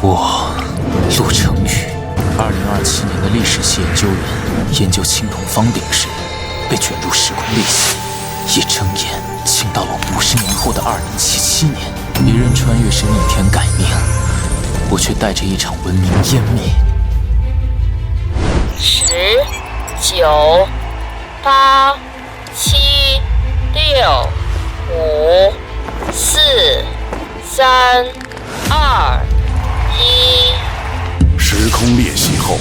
我陆成宇，2027年的历史系研究员，研究青铜方鼎时，被卷入时空裂隙，一睁眼竟到了50年后的2077年。别人穿越是逆天改命，我却带着一场文明湮灭。10、9、8、7、6、5、4、3、2、1。时空裂隙后，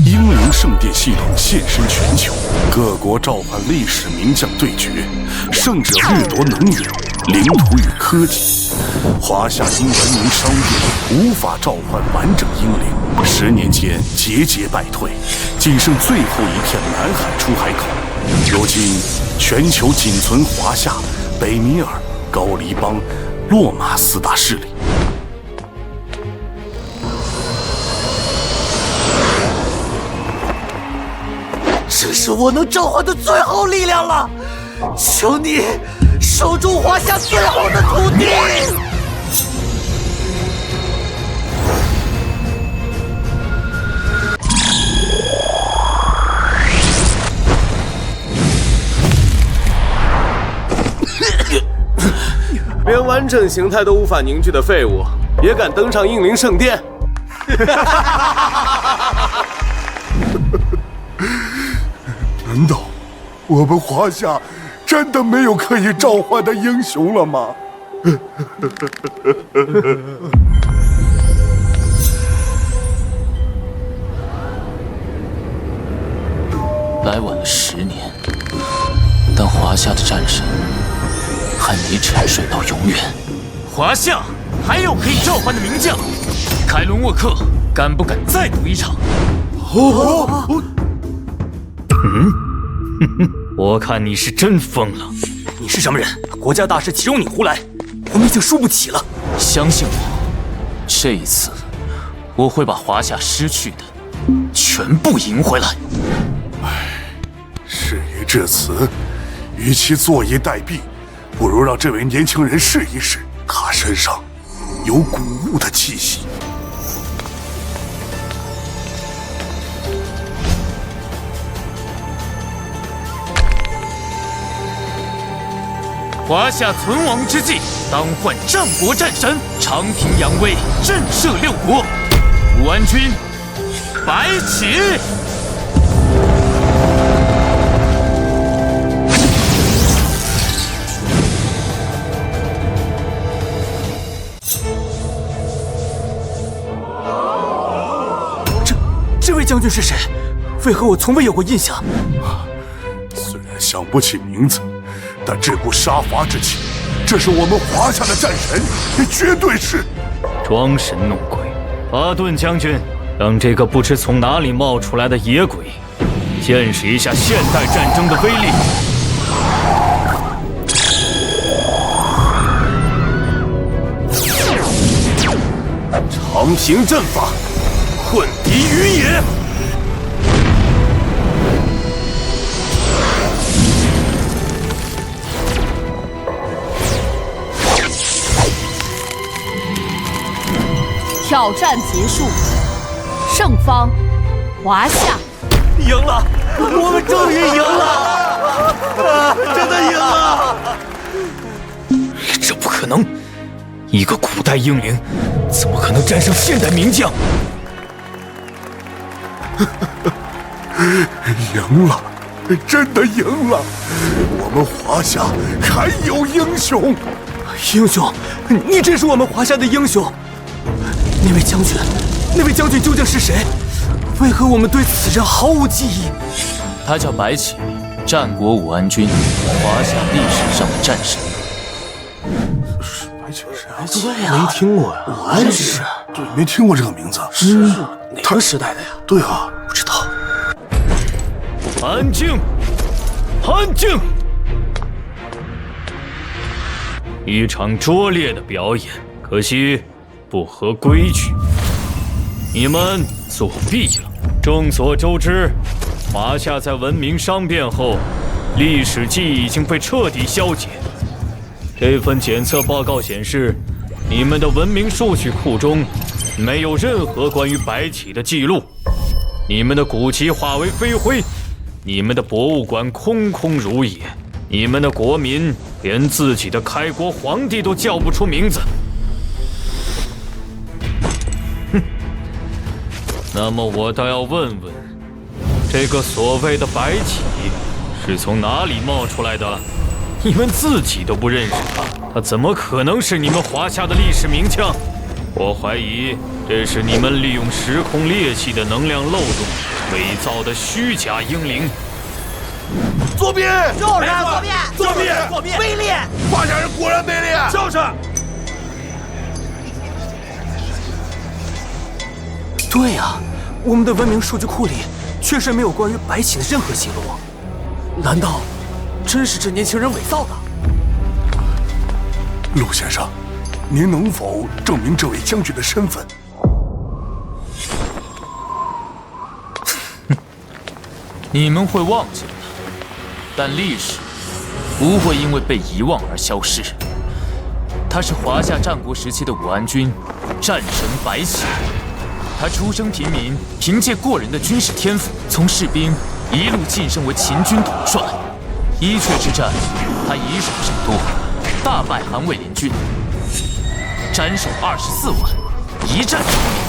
英灵圣殿系统现身全球，各国召唤历史名将对决，胜者掠夺能源、领土与科技。华夏因文明商变，无法召唤完整英灵，10年间节节败退，仅剩最后一片南海出海口。如今，全球仅存华夏、北米尔、高黎邦、洛马4大势力。这是我能召唤的最后力量了，求你守住华夏最后的土地！连完整形态都无法凝聚的废物，也敢登上英灵圣殿？难道我们华夏真的没有可以召唤的英雄了吗？来晚了10年，但华夏的战神还没沉睡到永远。华夏还有可以召唤的名将，凯伦沃克敢不敢再赌一场？我看你是真疯了。你是什么人？国家大事岂容你胡来？我们已经输不起了。相信我，这一次我会把华夏失去的全部赢回来。事已至此，与其坐以待毙，不如让这位年轻人试一试，他身上有古物的气息。华夏存亡之际，当换战国战神，长平扬威，震慑6国。武安君，白起！这位将军是谁？为何我从未有过印象？虽然想不起名字，但这股杀伐之气，这是我们华夏的战神，也绝对是。装神弄鬼，巴顿将军，让这个不知从哪里冒出来的野鬼，见识一下现代战争的威力。长平阵法，混敌于野。挑战结束，胜方华夏。赢了，我们终于赢了！真的赢了！这不可能，一个古代英灵怎么可能战胜现代名将？赢了，真的赢了！我们华夏还有英雄！英雄，你真是我们华夏的英雄！那位将军究竟是谁？为何我们对此人毫无记忆？他叫白起，战国武安君，华夏历史上的战神。白起是哎，对呀，没听过呀。武安是，对，没听过这个名字。是哪个时代的呀？对啊，不知道。安静，安静！一场拙劣的表演，可惜不合规矩。你们作弊了。众所周知，华夏在文明商变后，历史记忆已经被彻底消解。这份检测报告显示，你们的文明数据库中没有任何关于白起的记录。你们的古籍化为飞灰，你们的博物馆空空如也，你们的国民连自己的开国皇帝都叫不出名字。哼，那么我倒要问问，这个所谓的白起是从哪里冒出来的？你们自己都不认识他，他怎么可能是你们华夏的历史名将？我怀疑这是你们利用时空裂隙的能量漏洞伪造的虚假英灵。作弊！就是作弊！作弊！作弊！卑劣！华夏人果然卑劣！就是。对呀，我们的文明数据库里确实没有关于白起的任何记录。难道真是这年轻人伪造的？陆先生，您能否证明这位将军的身份？你们会忘记的，但历史不会因为被遗忘而消失。他是华夏战国时期的武安君，战神白起。他出身平民，凭借过人的军事天赋，从士兵一路晋升为秦军统帅。伊阙之战，他以少胜多，大败韩魏联军，斩首24万，一战成名。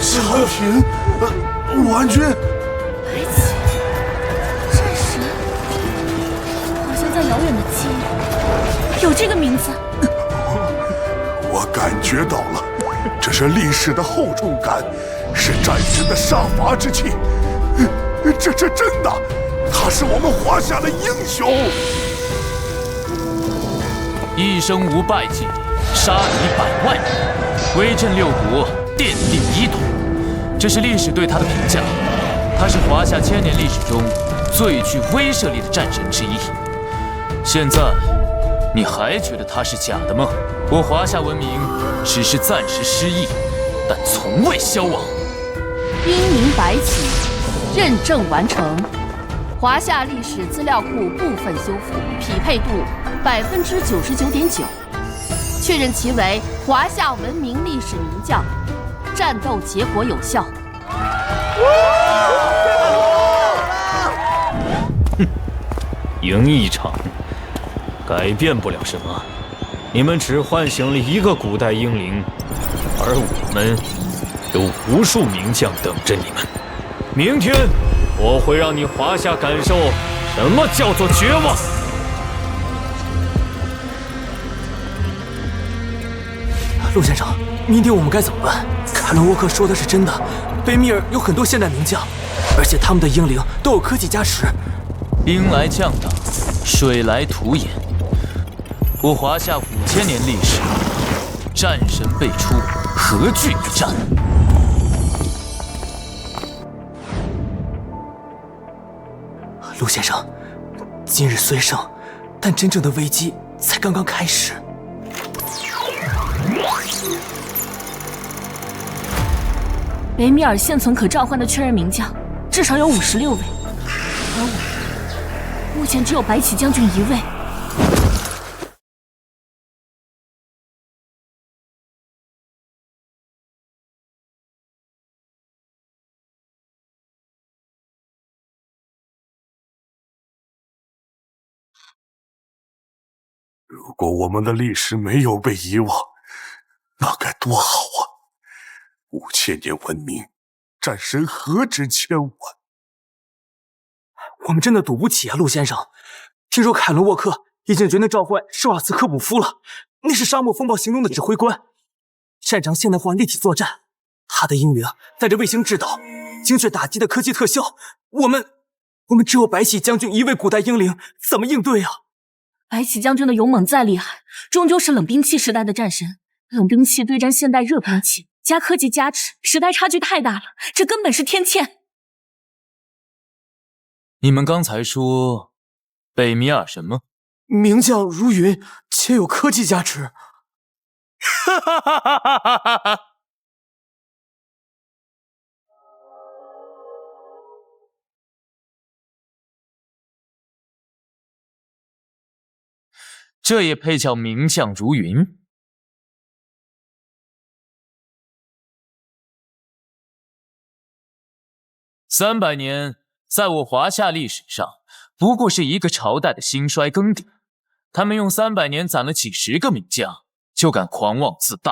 长平，武安君，白起，战神，好像在遥远的记忆有这个名字。我感觉到了，这是历史的厚重感，是战神的杀伐之气。这真的，他是我们华夏的英雄。一生无败绩，杀敌100万人，威震6国，奠定一统。这是历史对他的评价。他是华夏千年历史中最具威慑力的战神之一。现在，你还觉得他是假的吗？我华夏文明只是暂时失忆，但从未消亡。英名白起，认证完成。华夏历史资料库部分修复，匹配度99.9%，确认其为华夏文明历史名将，战斗结果有效。哼，赢一场改变不了什么，你们只唤醒了一个古代英灵，而我们有无数名将等着你们。明天我会让你华夏感受什么叫做绝望。陆先生，明天我们该怎么办？凯伦沃克说的是真的，北米尔有很多现代名将，而且他们的英灵都有科技加持。兵来将挡，水来土掩。我华夏5000年历史，战神辈出，何惧一战？陆先生，今日虽胜，但真正的危机才刚刚开始。北米尔现存可召唤的确认名将至少有56位，而我目前只有白起将军1位。如果我们的历史没有被遗忘，那该多好啊！5000年文明，战神何止1000万？我们真的赌不起啊，陆先生。听说凯伦沃克已经决定召唤施瓦茨科普夫了，那是沙漠风暴行动的指挥官，擅长现代化立体作战。他的英灵带着卫星制导、精确打击的科技特效，我们只有白起将军1位古代英灵，怎么应对啊？白起将军的勇猛再厉害，终究是冷兵器时代的战神。冷兵器对战现代热兵器，加科技加持，时代差距太大了，这根本是天堑。你们刚才说北米尔什么？名将如云，且有科技加持。哈哈哈哈哈哈哈！这也配叫名将如云？300年，在我华夏历史上，不过是一个朝代的兴衰更迭。他们用300年攒了几十个名将，就敢狂妄自大；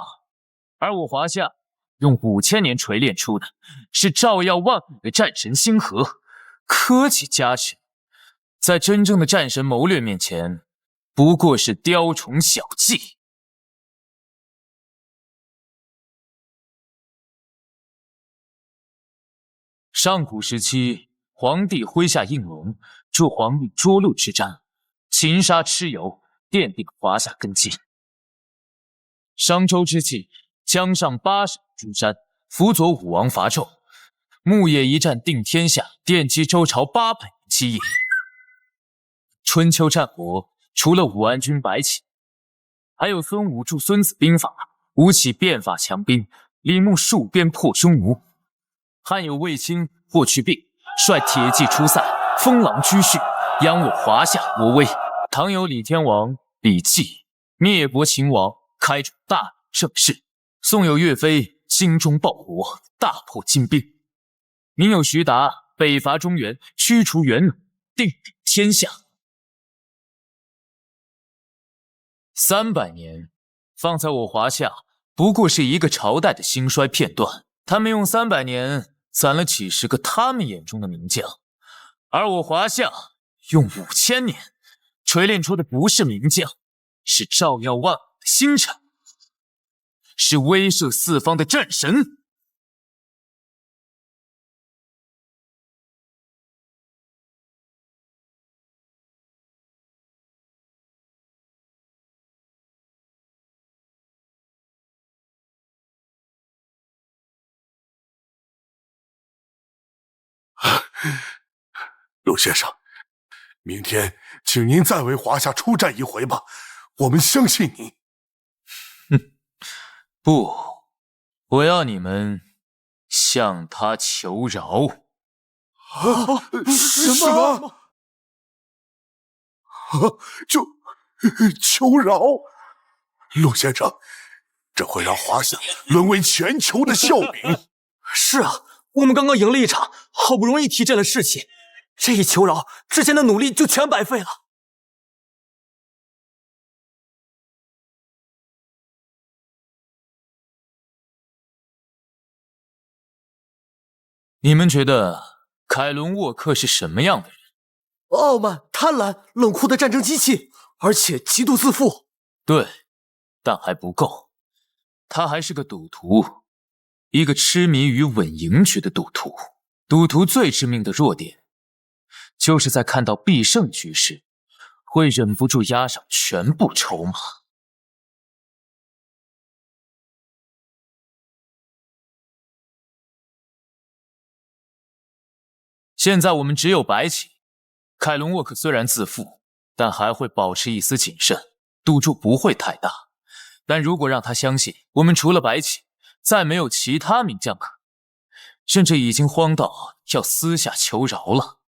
而我华夏用5000年锤炼出的，是照耀万物的战神星河，科技加持，在真正的战神谋略面前，不过是雕虫小技。上古时期，黄帝麾下应龙，助黄帝涿鹿之战，擒杀蚩尤，奠定华夏根基。商周之际，江上8省诸山，辅佐武王伐纣，牧野一战定天下，奠基周朝800年基业。春秋战国，除了武安君白起，还有孙武著《孙子兵法》，吴起变法强兵，李牧戍边破匈奴，汉有卫青、霍去病率铁骑出塞，封狼居胥，扬我华夏国威。唐有李天王、李绩灭国秦王，开创大盛世。宋有岳飞精忠报国，大破金兵。明有徐达北伐中原，驱除元戎，定鼎天下。300年，放在我华夏，不过是一个朝代的兴衰片段。他们用300年攒了几十个他们眼中的名将，而我华夏用5000年锤炼出的不是名将，是照耀万物的星辰，是威慑四方的战神。陆先生，明天请您再为华夏出战一回吧，我们相信您。不，我要你们向他求饶。什么？求饶？陆先生，这会让华夏沦为全球的笑柄。是啊，我们刚刚赢了一场，好不容易提振了士气，这一求饶，之前的努力就全白费了。你们觉得凯伦沃克是什么样的人？傲慢、贪婪、冷酷的战争机器，而且极度自负。对，但还不够。他还是个赌徒，一个痴迷于稳赢局的赌徒。赌徒最致命的弱点，就是在看到必胜局势，会忍不住押上全部筹码。现在我们只有白起。凯伦沃克虽然自负，但还会保持一丝谨慎，赌注不会太大。但如果让他相信我们除了白起，再没有其他名将可，甚至已经慌到要私下求饶了，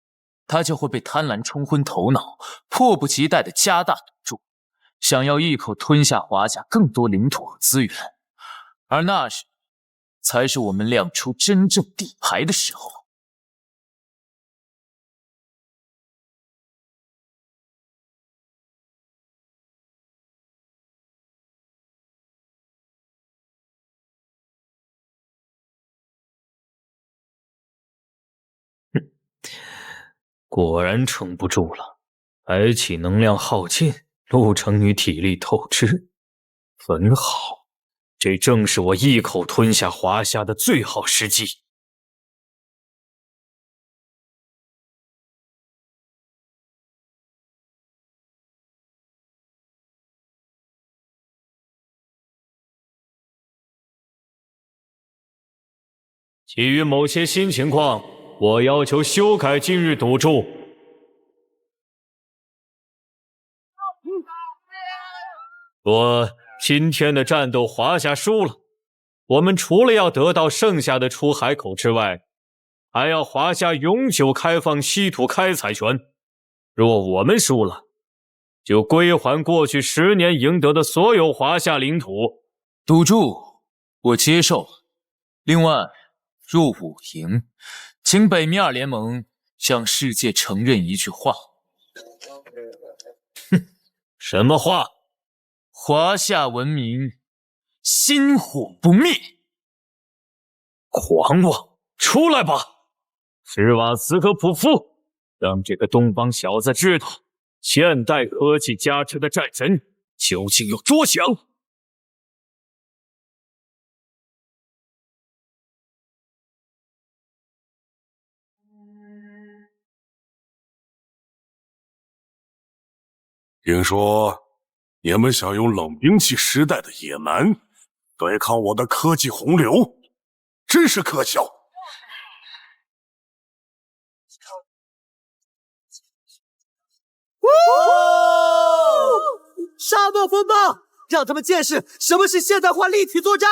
他就会被贪婪冲昏头脑，迫不及待地加大赌注，想要一口吞下华夏更多领土和资源。而那时，才是我们亮出真正底牌的时候。果然撑不住了，白起能量耗尽，陆成女体力透支，很好，这正是我一口吞下华夏的最好时机。基于某些新情况，我要求修改今日赌注。我今天的战斗，华夏输了。我们除了要得到剩下的出海口之外，还要华夏永久开放稀土开采权。若我们输了，就归还过去10年赢得的所有华夏领土。赌注，我接受。另外，若我赢，请北米尔联盟向世界承认一句话。什么话？华夏文明薪火不灭。狂妄！出来吧，施瓦茨和普夫，让这个东方小子知道，现代科技加持的战争究竟有多强。听说你们想用冷兵器时代的野蛮对抗我的科技洪流，真是可笑。沙漠风暴，让他们见识什么是现代化立体作战。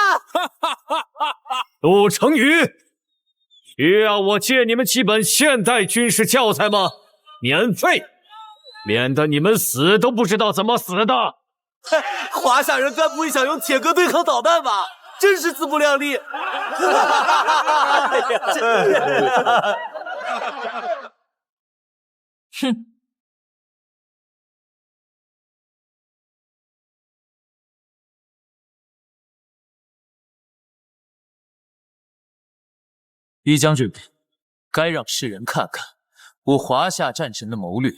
陆成宇，需要我借你们几本现代军事教材吗？免费，免得你们死都不知道怎么死的。华夏人该不会想用铁戈对抗导弹吧？真是自不量力。哼。一将军，该让世人看看我华夏战神的谋略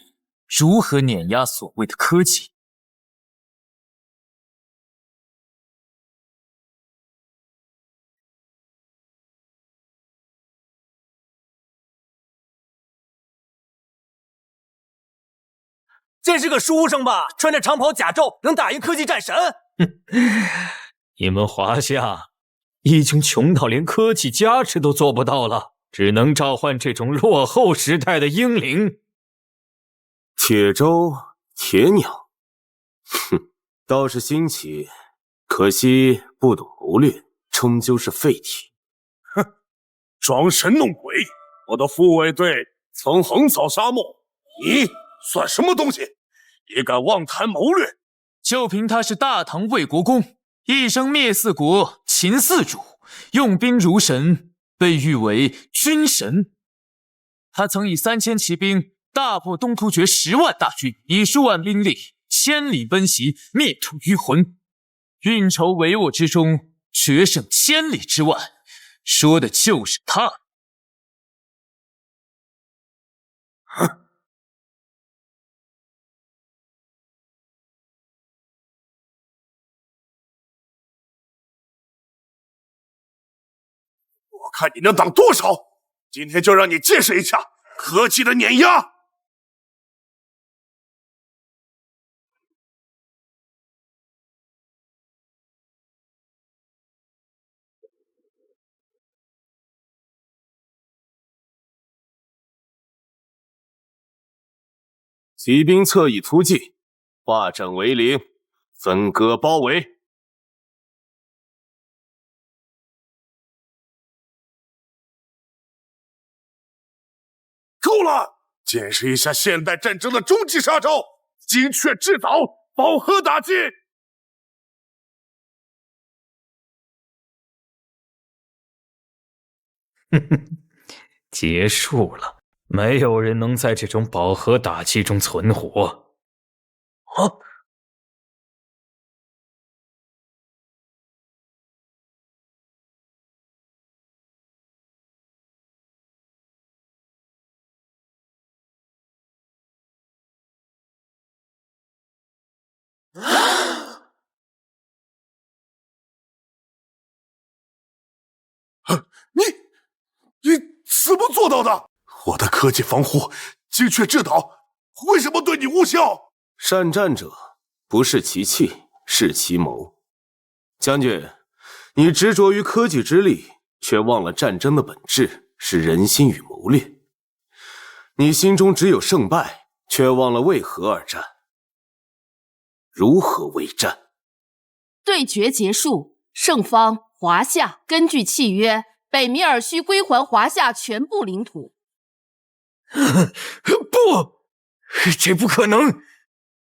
如何碾压所谓的科技。真是个书生吧？穿着长袍甲胄，能打赢科技战神？你们华夏已经穷到连科技加持都做不到了，只能召唤这种落后时代的英灵。铁舟、铁鸟，哼，倒是新奇，可惜不懂谋略，终究是废体。哼，装神弄鬼！我的护卫队曾横扫沙漠，你算什么东西？也敢妄谈谋略？就凭他是大唐魏国公，一生灭4国，擒4主，用兵如神，被誉为军神。他曾以3000骑兵大破东突厥10万大军，以数万兵力千里奔袭，灭土于浑，运筹帷幄之中，决胜千里之外，说的就是他。哼！我看你能挡多少！今天就让你见识一下科技的碾压！骑兵侧翼突进，化整为零，分割包围。够了！见识一下现代战争的终极杀招——精确制导、饱和打击！结束了，没有人能在这种饱和打击中存活。啊！你怎么做到的？我的科技防护、精确制导，为什么对你无效？善战者不是其器，是其谋。将军，你执着于科技之力，却忘了战争的本质是人心与谋略。你心中只有胜败，却忘了为何而战，如何为战。对决结束，胜方华夏根据契约，北米尔需归还华夏全部领土。不，这不可能！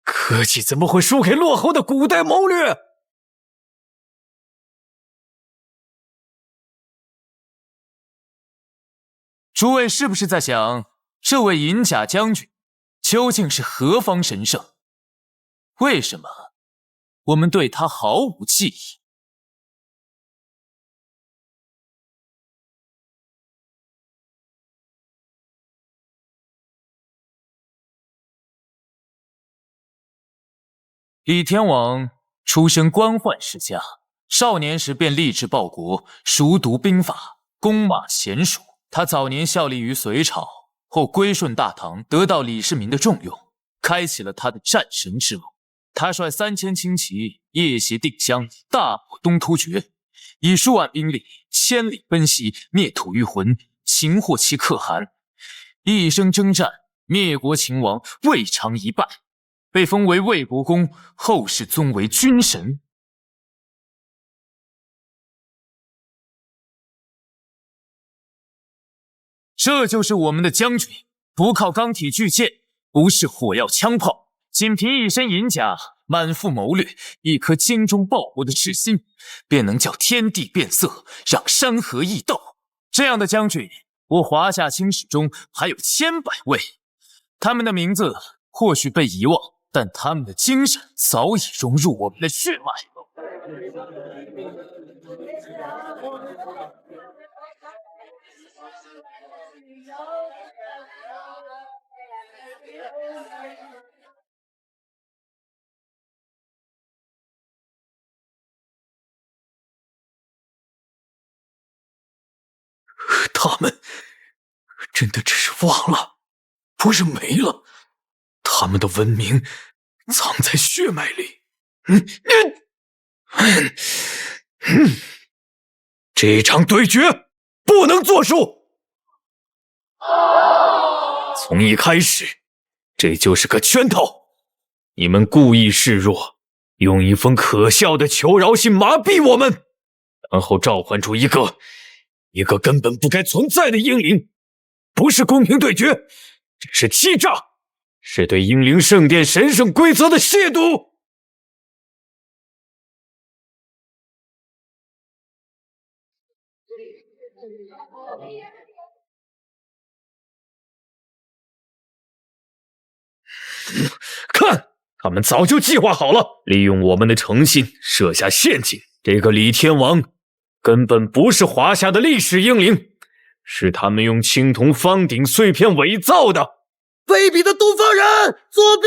科技怎么会输给落后的古代谋略？诸位是不是在想，这位银甲将军究竟是何方神圣？为什么我们对他毫无记忆？李天王出身官宦世家，少年时便立志报国，熟读兵法，弓马娴熟。他早年效力于隋朝，后归顺大唐，得到李世民的重用，开启了他的战神之路。他率3000轻骑夜袭定襄，大破东突厥，以数万兵力千里奔袭，灭吐谷浑，擒获其可汗。一生征战，灭国秦王，未尝一败，被封为魏国公，后世尊为军神。这就是我们的将军，不靠钢铁巨剑，不是火药枪炮，仅凭一身银甲，满腹谋略，一颗精忠报国的志心，便能叫天地变色，让山河易斗。这样的将军，我华夏青史中还有千百位，他们的名字或许被遗忘，但他们的精神早已融入我们的血脉。他们真的只是忘了，不是没了。他们的文明藏在血脉里。这场对决不能作数。从一开始，这就是个圈套。你们故意示弱，用一封可笑的求饶信麻痹我们，然后召唤出一个根本不该存在的英灵，不是公平对决，这是欺诈，是对英灵圣殿神圣规则的亵渎。看，他们早就计划好了，利用我们的诚信设下陷阱。这个李天王根本不是华夏的历史英灵，是他们用青铜方鼎碎片伪造的。卑鄙的东方人，作弊！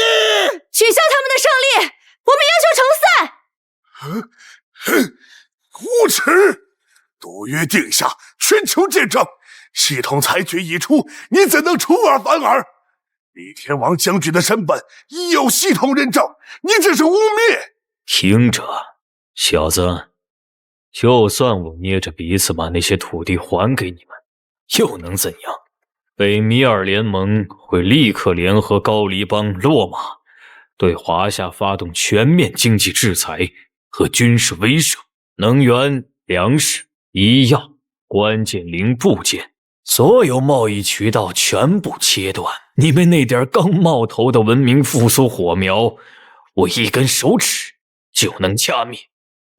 取消他们的胜利，我们要求重赛。无耻！赌约定下，全球见证，系统裁决已出，你怎能出尔反尔？李天王将军的身份已有系统认证，你这是污蔑！听着，小子，就算我捏着鼻子把那些土地还给你们，又能怎样？北米尔联盟会立刻联合高黎邦、落马，对华夏发动全面经济制裁和军事威慑，能源、粮食、医药、关键零部件，所有贸易渠道全部切断。你们那点刚冒头的文明复苏火苗，我一根手指就能掐灭。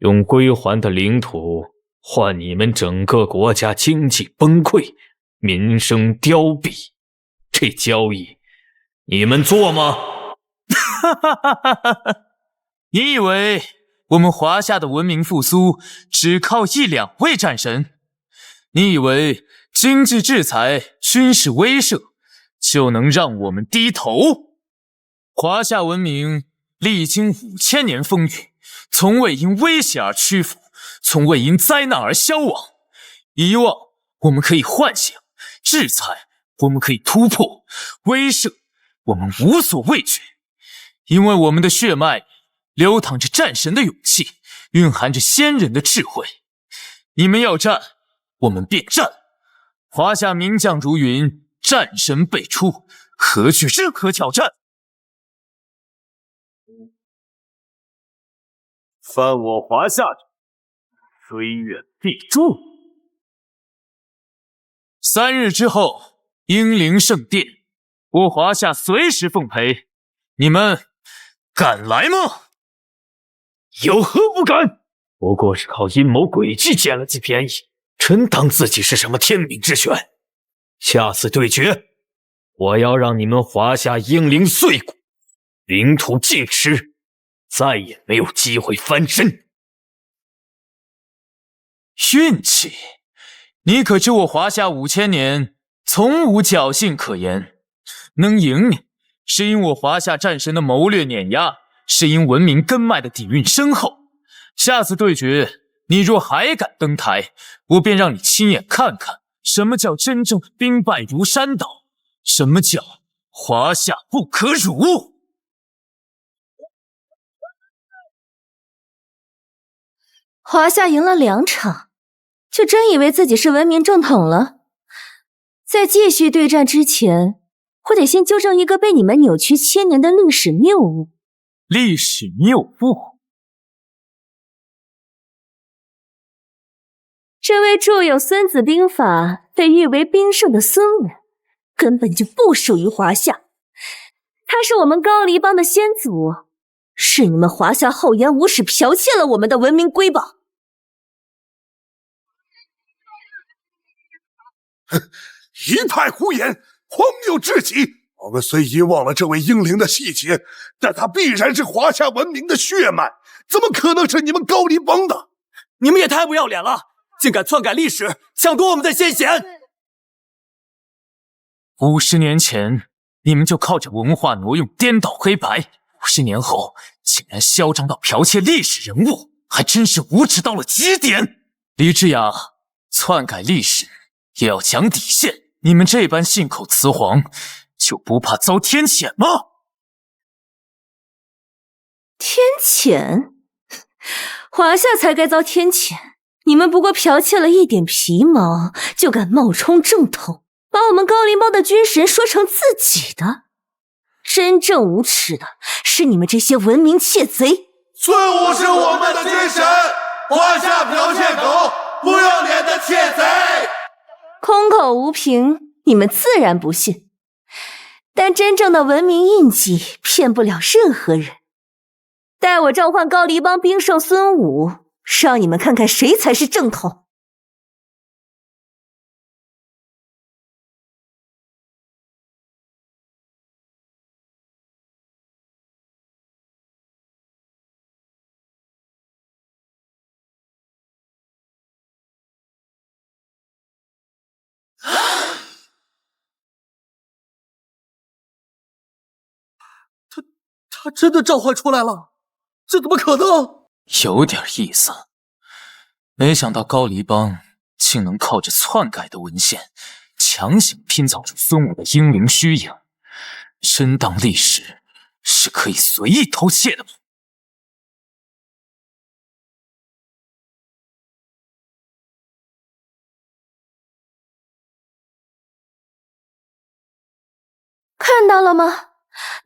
用归还的领土换你们整个国家经济崩溃，民生凋敝，这交易你们做吗？你以为我们华夏的文明复苏只靠1、2位战神？你以为经济制裁、军事威慑就能让我们低头？华夏文明历经5000年风雨，从未因威胁而屈服，从未因灾难而消亡。遗忘我们可以唤醒，制裁我们可以突破，威慑我们无所畏惧。因为我们的血脉流淌着战神的勇气，蕴含着先人的智慧。你们要战，我们便战。华夏名将如云，战神辈出，何惧任何挑战？犯我华夏者，虽远必诛。3日之后，英灵圣殿，我华夏随时奉陪。你们敢来吗？有何不敢？不过是靠阴谋诡计捡了几便宜，真当自己是什么天命之选？下次对决，我要让你们华夏英灵碎骨，领土尽失，再也没有机会翻身。运气？你可知我华夏5000年从无侥幸可言，能赢你，是因我华夏战神的谋略碾压，是因文明根脉的底蕴深厚。下次对决，你若还敢登台，我便让你亲眼看看什么叫真正兵败如山倒，什么叫华夏不可辱。华夏赢了2场，就真以为自己是文明正统了？在继续对战之前，我得先纠正一个被你们扭曲1000年的历史谬误。历史谬误？这位著有《孙子兵法》被誉为兵圣的孙武，根本就不属于华夏。他是我们高黎帮的先祖，是你们华夏厚颜无耻剽窃了我们的文明瑰宝。一派胡言，荒谬至极！我们虽遗忘了这位英灵的细节，但他必然是华夏文明的血脉，怎么可能是你们高黎帮的？你们也太不要脸了，竟敢篡改历史，抢夺我们的先贤！50年前，你们就靠着文化挪用颠倒黑白，50年后竟然嚣张到剽窃历史人物，还真是无耻到了极点！李智雅，篡改历史也要讲底线，你们这般信口雌黄，就不怕遭天谴吗？天谴？华夏才该遭天谴，你们不过剽窃了一点皮毛，就敢冒充正统，把我们高黎帮的军神说成自己的。真正无耻的是你们这些文明窃贼！孙武是我们的军神，华夏剽窃狗，不要脸的窃贼！空口无凭，你们自然不信。但真正的文明印记骗不了任何人。待我召唤高黎帮兵圣孙武，让你们看看谁才是正统。他真的召唤出来了，这怎么可能？有点意思，没想到高黎帮竟能靠着篡改的文献，强行拼造出孙武的英灵虚影。真当历史是可以随意偷窃的吗？看到了吗？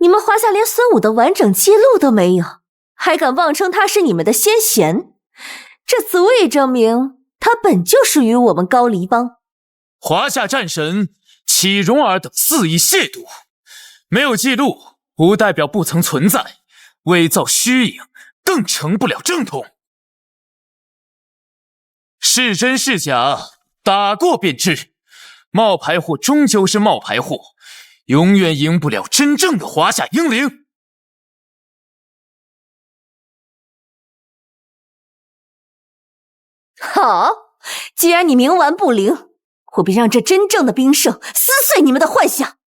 你们华夏连孙武的完整记录都没有，还敢妄称他是你们的先贤，这足以证明他本就属于我们高黎帮。华夏战神岂容尔等肆意亵渎？没有记录不代表不曾存在，伪造虚影更成不了正统。是真是假，打过便知。冒牌货终究是冒牌货，永远赢不了真正的华夏英灵。好，既然你冥顽不灵，我便让这真正的兵圣撕碎你们的幻想。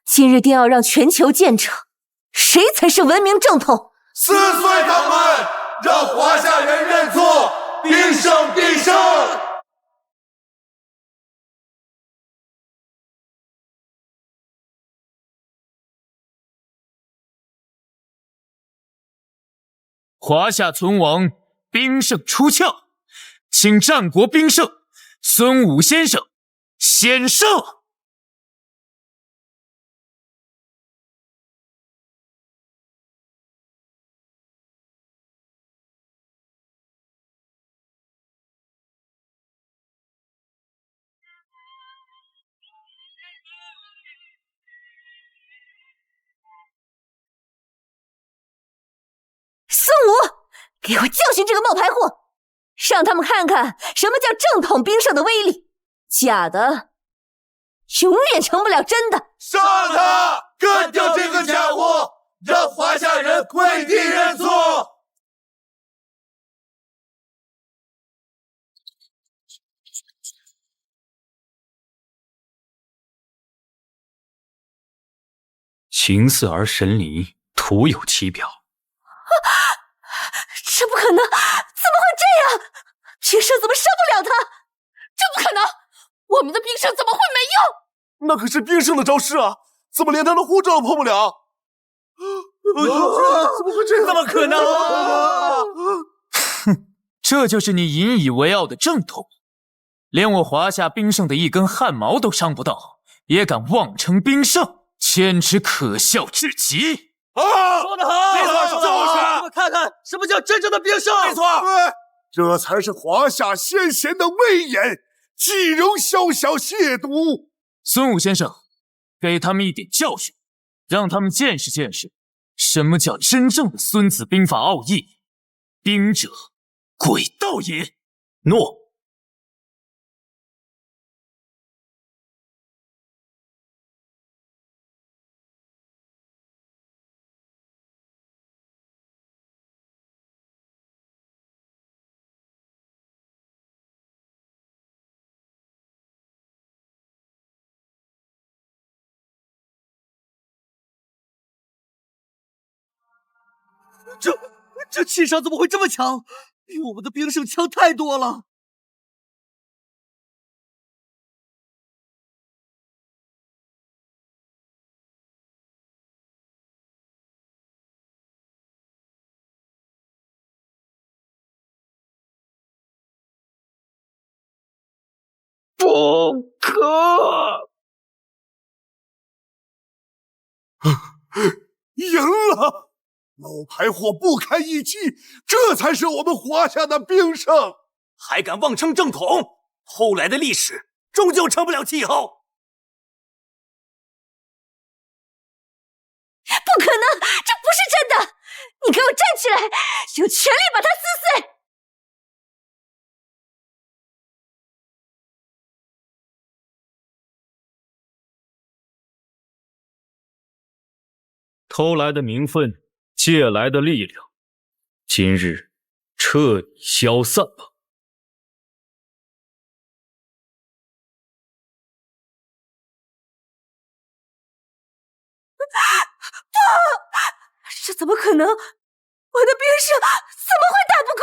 今日定要让全球见证，谁才是文明正统。撕碎他们，让华夏人认错，兵圣必胜。华夏存亡，兵圣出鞘，请战国兵圣孙武先生显圣。给我教训这个冒牌货，让他们看看什么叫正统兵圣的威力。假的永远成不了真的。杀他！干掉这个假货，让华夏人跪地认错。秦四儿神灵，徒有其表。这不可能！怎么会这样？兵圣怎么伤不了他？这不可能！我们的兵圣怎么会没用？那可是兵圣的招式啊，怎么连他的护照都碰不了？怎么会这样？怎么可能？哼，这就是你引以为傲的正统，连我华夏兵圣的一根汗毛都伤不到，也敢妄称兵圣，简直可笑至极！说得好，没错，就是我们看看什么叫真正的兵圣。没错，对，这才是华夏先贤的威严，岂容宵小亵渎。孙武先生，给他们一点教训，让他们见识见识什么叫真正的孙子兵法奥义。兵者，诡道也。诺。这气伤怎么会这么强？比我们的兵圣强太多了。不可！赢了！冒牌货不堪一击，这才是我们华夏的兵圣。还敢妄称正统，后来的历史终究成不了气候。不可能，这不是真的！你给我站起来，有权利把他撕碎！偷来的名分，借来的力量，今日彻底消散吧。这怎么可能？我的兵圣怎么会打不过？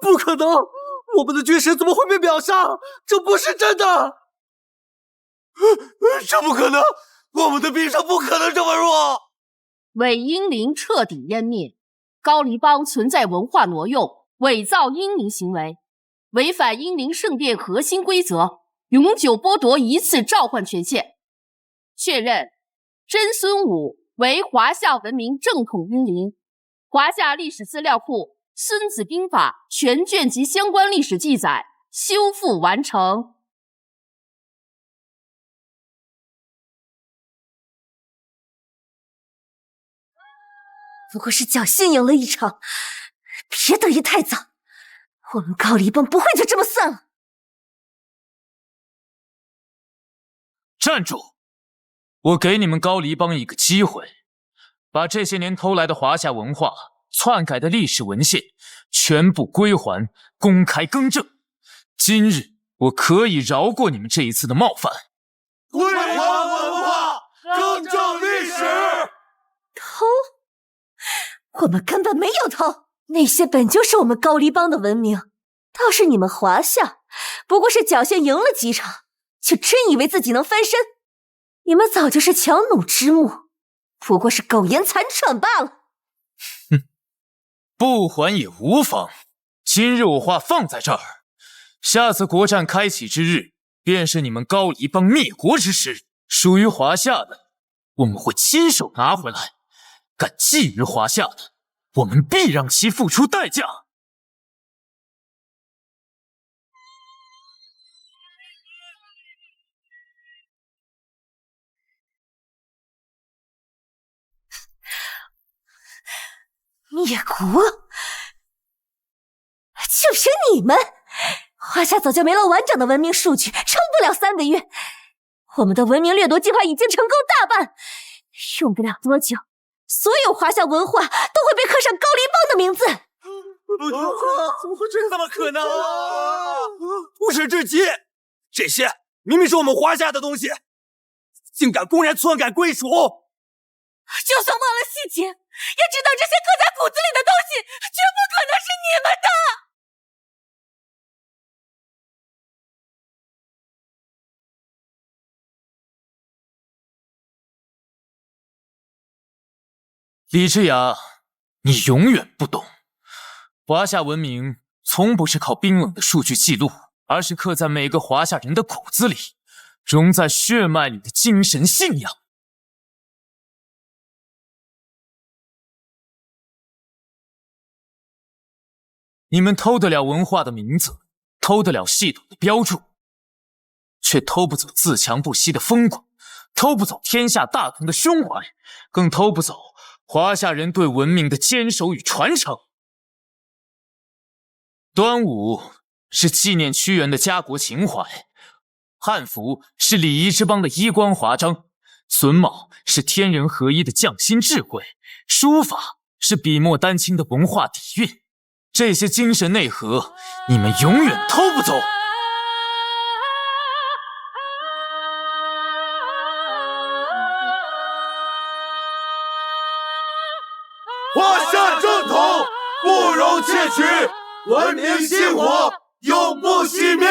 不可能！我们的军神怎么会被秒杀？这不是真的！这不可能！我们的兵圣不可能这么弱！伪英灵彻底湮灭，高黎帮存在文化挪用、伪造英灵行为，违反英灵圣殿核心规则，永久剥夺一次召唤权限。确认真孙武为华夏文明正统英灵，华夏历史资料库《孙子兵法》全卷及相关历史记载修复完成。不过是侥幸赢了一场，别得意太早。我们高黎帮不会就这么散了。站住！我给你们高黎帮一个机会，把这些年偷来的华夏文化、篡改的历史文献全部归还，公开更正。今日我可以饶过你们这一次的冒犯。归还文化，更正历史。偷？我们根本没有偷，那些本就是我们高黎帮的文明。倒是你们华夏，不过是侥幸赢了几场，就真以为自己能翻身。你们早就是强弩之末，不过是苟延残喘罢了。哼，不还也无妨。今日我话放在这儿，下次国战开启之日，便是你们高黎帮灭国之时。属于华夏的，我们会亲手拿回来。敢觊觎华夏的，我们必让其付出代价。灭国？就凭你们，华夏早就没了完整的文明数据，撑不了3个月。我们的文明掠夺计划已经成功大半，用不了多久，所有华夏文化都会被刻上高黎帮的名字。怎么会这样？怎么可能？不耻至极！这些明明是我们华夏的东西，竟敢公然篡改归属！就算忘了细节，也知道这些刻在骨子里的东西，绝不可能是你们的。李智雅，你永远不懂，华夏文明从不是靠冰冷的数据记录，而是刻在每个华夏人的骨子里，融在血脉里的精神信仰。你们偷得了文化的名字，偷得了系统的标注，却偷不走自强不息的风骨，偷不走天下大同的胸怀，更偷不走华夏人对文明的坚守与传承。端午是纪念屈原的家国情怀，汉服是礼仪之邦的衣冠华章，榫卯是天人合一的匠心智慧，书法是笔墨丹青的文化底蕴。这些精神内核，你们永远偷不走。华夏正统不容窃取，文明薪火永不熄灭。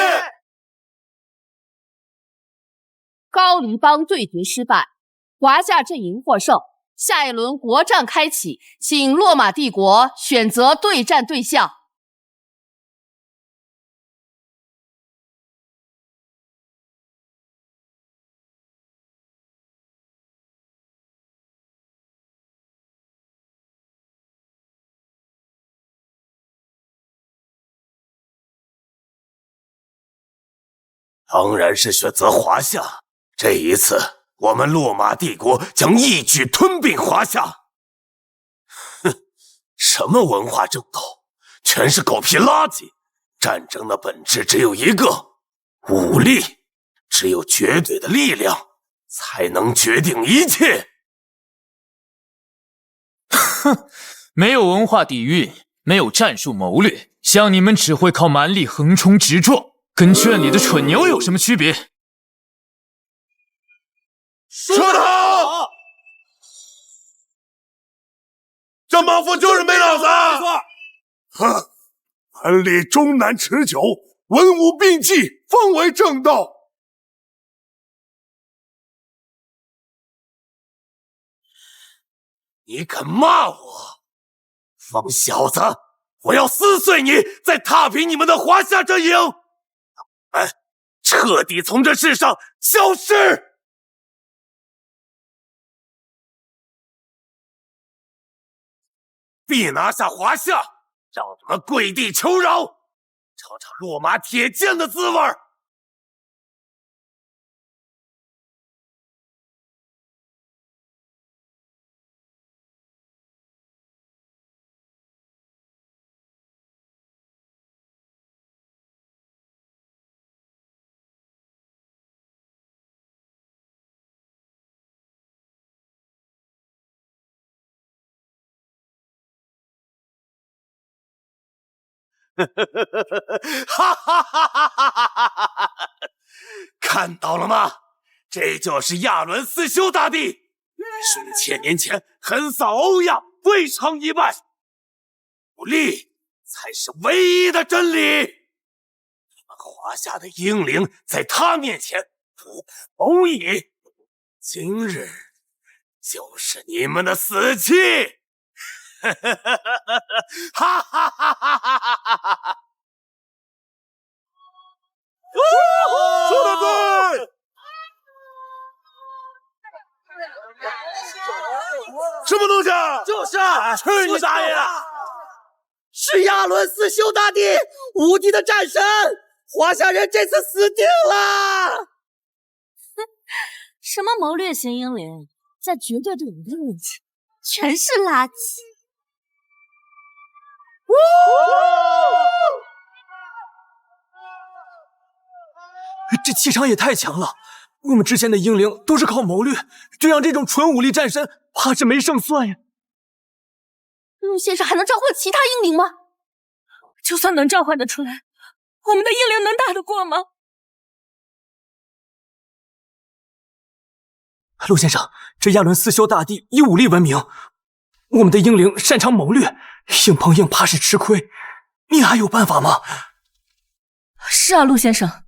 高黎帮对决失败，华夏阵营获胜。下一轮国战开启，请落马帝国选择对战对象。当然是选择华夏。这一次，我们落马帝国将一举吞并华夏。哼，什么文化争斗，全是狗屁垃圾。战争的本质只有一个，武力。只有绝对的力量，才能决定一切。哼，没有文化底蕴，没有战术谋略，像你们只会靠蛮力横冲直撞，跟圈里的蠢牛有什么区别？说得好！这莽夫就是没脑子！哼，本理终难持久，文武并济方为正道。你敢骂我，疯小子！我要撕碎你，再踏平你们的华夏阵营，彻底从这世上消失！必拿下华夏，让你们跪地求饶，尝尝落马铁剑的滋味。哈哈哈哈哈哈！看到了吗？这就是亚伦思修大帝，是1000年前横扫欧亚，未尝一败。武力才是唯一的真理。你们华夏的英灵在他面前不可谋矣。今日就是你们的死期！哈哈哈哈哈哈！说得对！什么东西啊？就是去你大爷的！是亚伦思修大帝，无敌的战神！华夏人这次死定了！什么谋略型英灵，在绝对队伍的面前全是垃圾。这气场也太强了！我们之前的英灵都是靠谋略，就让这种纯武力战神，怕是没胜算呀。陆先生还能召唤其他英灵吗？就算能召唤得出来，我们的英灵能打得过吗？陆先生，这亚伦思修大帝以武力闻名，我们的英灵擅长谋略，硬碰硬怕是吃亏。你还有办法吗？是啊，陆先生，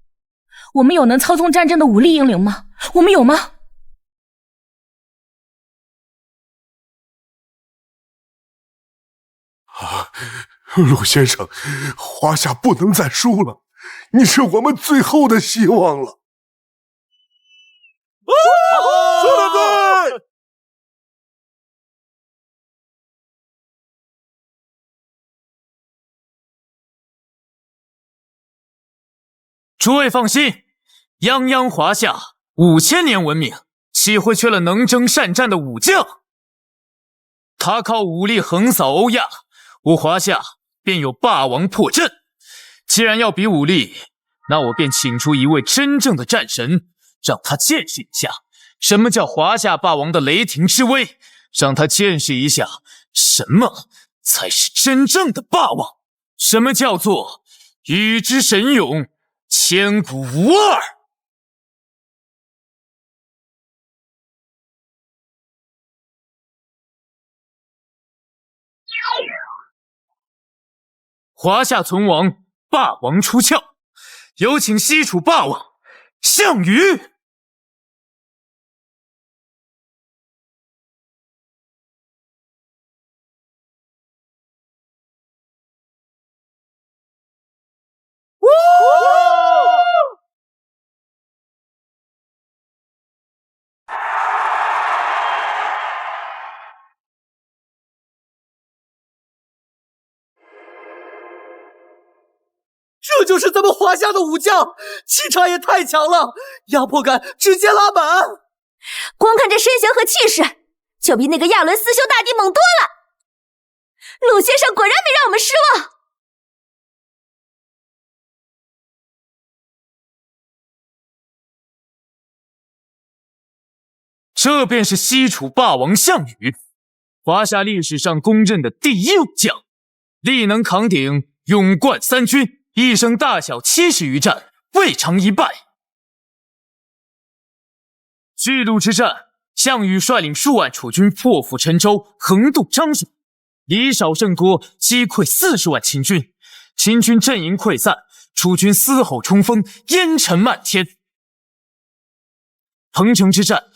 我们有能操纵战阵的武力英灵吗？我们有吗？陆先生，华夏不能再输了，你是我们最后的希望了。说得对！诸位放心，泱泱华夏5000年文明，岂会缺了能征善战的武将？他靠武力横扫欧亚，我华夏便有霸王破阵。既然要比武力，那我便请出一位真正的战神，让他见识一下什么叫华夏霸王的雷霆之威，让他见识一下什么才是真正的霸王，什么叫做与之神勇，千古无二。华夏存亡，霸王出鞘，有请西楚霸王项羽。这就是咱们华夏的武将，气场也太强了，压迫感直接拉满。光看这身形和气势，就比那个亚伦思修大帝猛多了。陆先生果然没让我们失望。这便是西楚霸王项羽，华夏历史上公认的第一武将，力能扛鼎，勇冠三军，一生大小70余战，未尝一败。巨鹿之战，项羽率领数万楚军破釜沉舟，横渡漳水，以少胜多，击溃40万秦军。秦军阵营溃散，楚军嘶吼冲锋，烟尘漫天。彭城之战，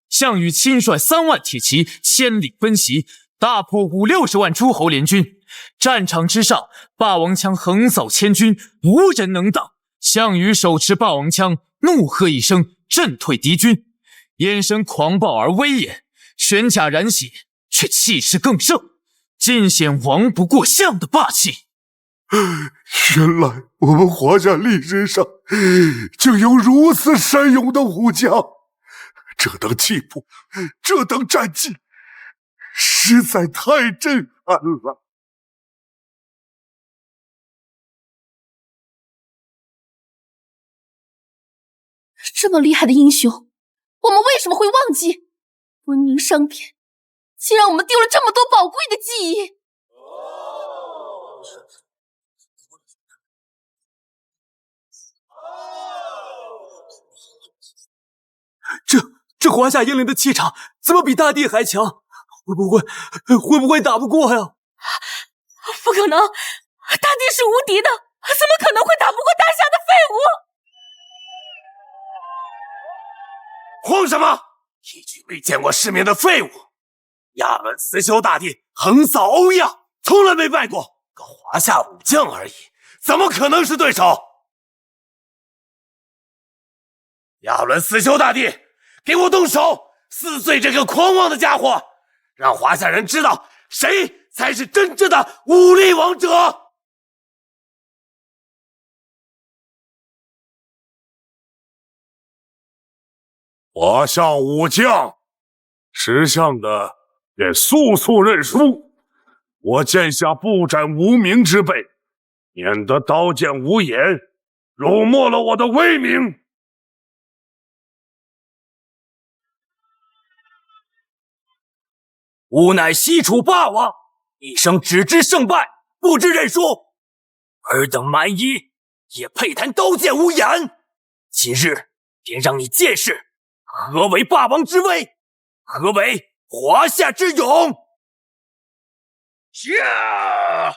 项羽亲率3万铁骑千里奔袭，大破50-60万诸侯联军。战场之上，霸王枪横扫千军，无人能挡。项羽手持霸王枪，怒喝一声，震退敌军，眼神狂暴而威严，玄甲染血，却气势更盛，尽显王不过项的霸气。原来我们华夏历史上竟有如此善勇的武将，这等气魄，这等战绩，实在太震撼了。这么厉害的英雄，我们为什么会忘记？文明上天，竟让我们丢了这么多宝贵的记忆。这华夏英灵的气场怎么比大帝还强？会不会打不过呀？不可能，大帝是无敌的，怎么可能会打不过大夏的废物？慌什么？一具未见过世面的废物！亚伦思修大帝横扫欧亚，从来没败过，个华夏武将而已，怎么可能是对手？亚伦思修大帝，给我动手，撕碎这个狂妄的家伙，让华夏人知道谁才是真正的武力王者！华夏武将，识相的便速速认输，我剑下不斩无名之辈，免得刀剑无眼，辱没了我的威名。吾乃西楚霸王，一生只知胜败，不知认输。尔等蛮夷也配谈刀剑无眼？今日便让你见识何为霸王之威，何为华夏之勇！呀！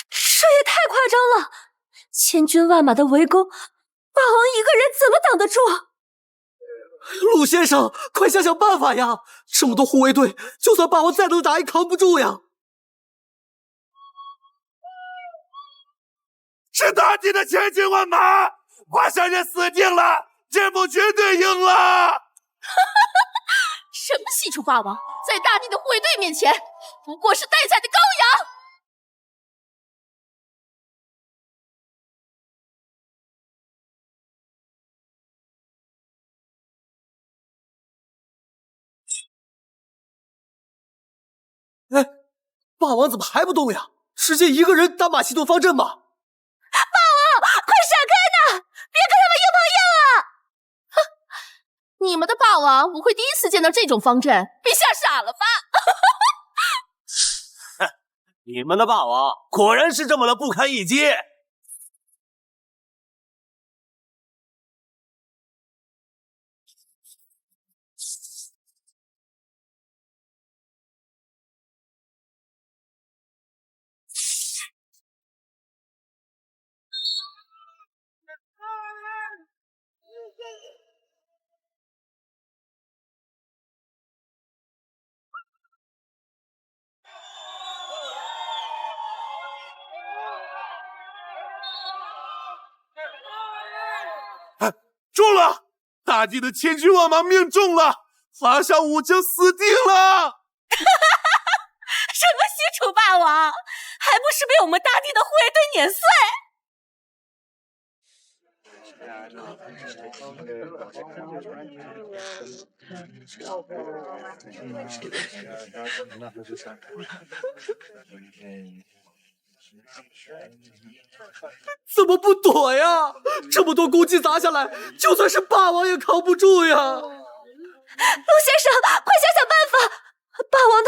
这也太夸张了！千军万马的围攻，霸王一个人怎么挡得住？陆先生，快想想办法呀！这么多护卫队，就算霸王再能打，也扛不住呀！是大帝的千军万马，华夏人死定了，这波绝对赢了！什么西楚霸王，在大帝的护卫队面前，不过是待宰的羔羊！哎，霸王怎么还不动呀？直接一个人打马其顿方阵吗？霸王，快闪开呐！别跟他们硬碰硬啊！哼，你们的霸王不会第一次见到这种方阵，被吓傻了吧？你们的霸王果然是这么的不堪一击。中了！大帝的千军万马命中了，华夏武将死定了！什么西楚霸王，还不是被我们大帝的护卫队碾碎？怎么不躲呀？这么多攻击砸下来，就算是霸王也扛不住呀！陆先生，快想想办法！霸王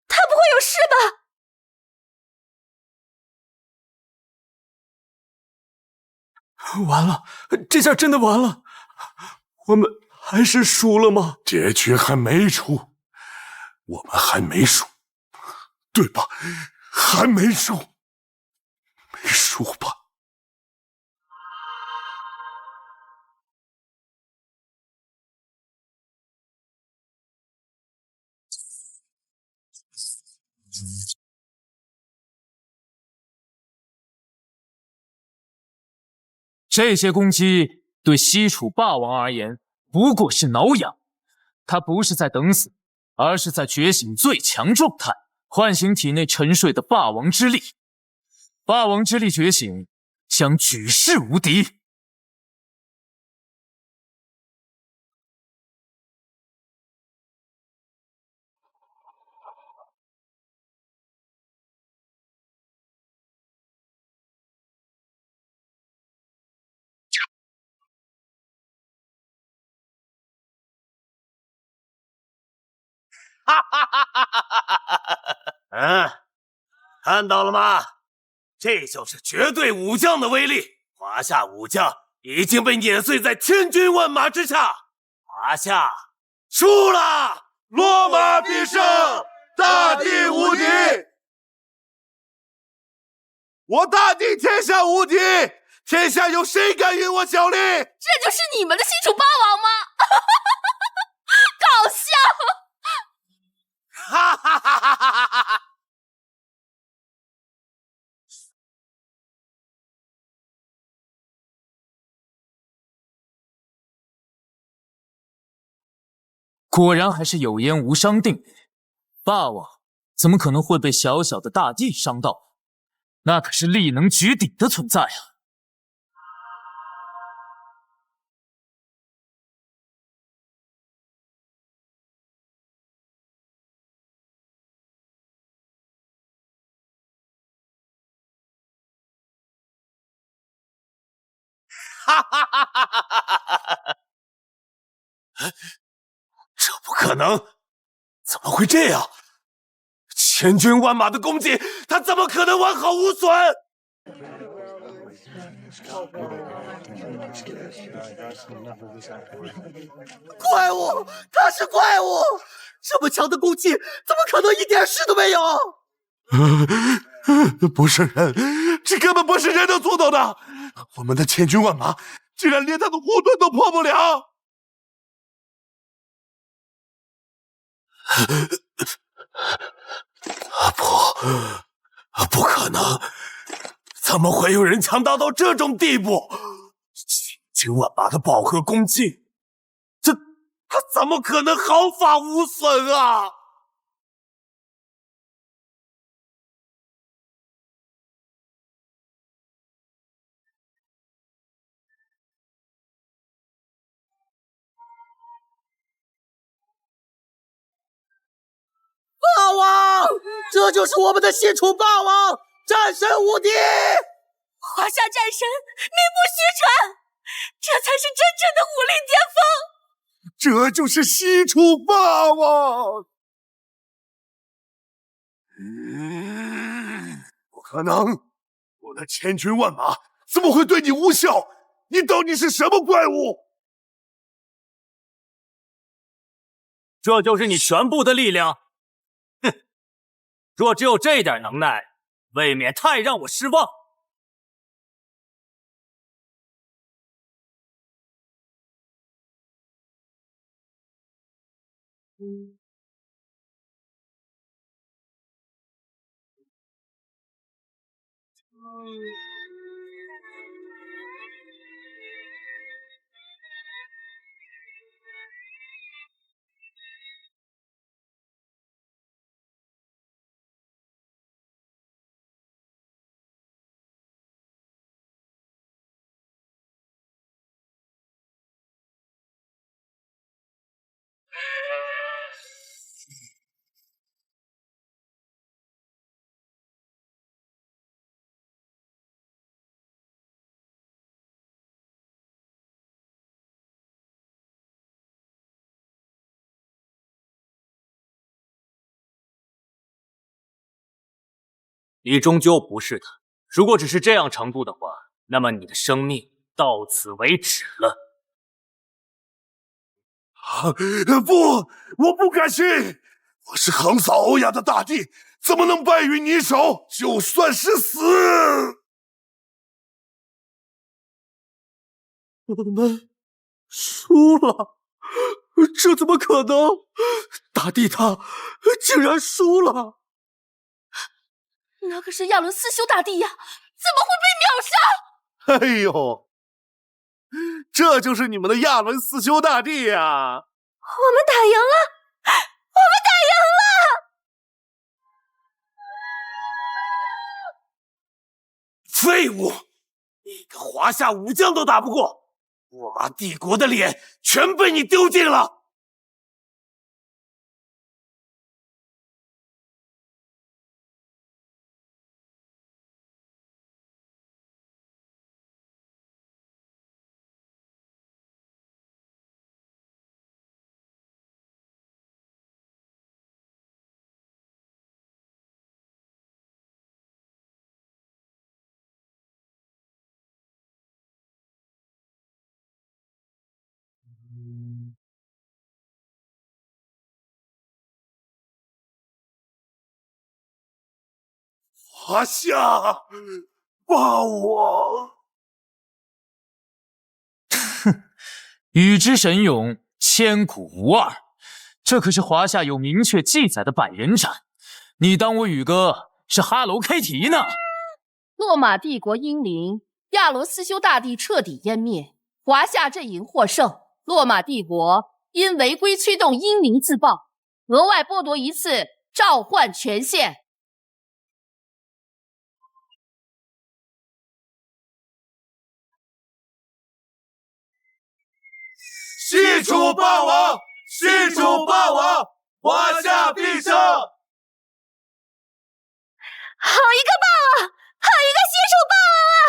他不会有事吧？完了，这下真的完了！我们还是输了吗？结局还没出，我们还没输，对吧？还没输，没输吧？这些攻击对西楚霸王而言不过是挠痒，他不是在等死，而是在觉醒最强状态，唤醒体内沉睡的霸王之力。霸王之力觉醒，将举世无敌。哈哈哈哈哈哈！看到了吗？这就是绝对武将的威力。华夏武将已经被碾碎在千军万马之下，华夏输了，落马必胜，大地无敌。我大地天下无敌，天下有谁敢与我较力？这就是你们的西楚霸王吗？搞笑！哈哈哈哈哈哈！果然还是有言无伤定律。霸王怎么可能会被小小的大帝伤到？那可是力能绝顶的存在啊！哈哈哈哈哈哈！这不可能！怎么会这样？千军万马的攻击，他怎么可能完好无损？怪物，他是怪物！这么强的攻击，怎么可能一点事都没有？不是人，这根本不是人能做到的。我们的千军万马，竟然连他的护盾都破不了。不可能！怎么会有人强大到这种地步？千军万马的饱和攻击，他怎么可能毫发无损啊？霸王，这就是我们的西楚霸王，战神无敌！华夏战神名不虚传，这才是真正的武林巅峰。这就是西楚霸王。不可能！我的千军万马怎么会对你无效？你到底是什么怪物？这就是你全部的力量？哼！若只有这点能耐，未免太让我失望。你终究不是他。如果只是这样程度的话，那么你的生命到此为止了。不，我不甘心！我是横扫欧亚的大帝，怎么能败于你手？就算是死，我们输了，这怎么可能？大帝他竟然输了！那可是亚伦思修大帝呀，怎么会被秒杀？哎呦，这就是你们的亚伦思修大帝呀！我们打赢了，我们打赢了！废物，一个华夏武将都打不过，落马帝国的脸全被你丢尽了！华夏霸王，与之神勇，千古无二。这可是华夏有明确记载的百人斩，你当我宇哥是哈喽 K 题呢？落马帝国英灵，亚罗思修大帝彻底湮灭，华夏阵营获胜。落马帝国因违规驱动英灵自爆，额外剥夺一次召唤权限。西楚霸王，西楚霸王，华夏必胜！好一个霸王，好一个西楚霸王啊！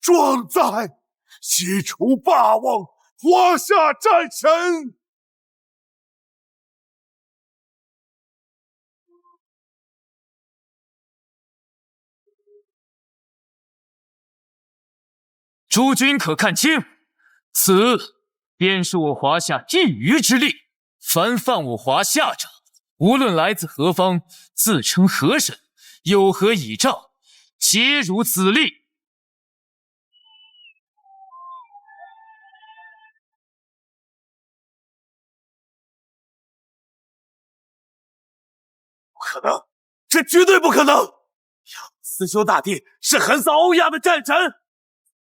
壮哉！西楚霸王，华夏战神！诸君可看清，此便是我华夏一隅之力。凡犯我华夏者，无论来自何方，自称何神，有何倚仗，皆如此例。不可能，这绝对不可能！思修大帝是横扫欧亚的战神，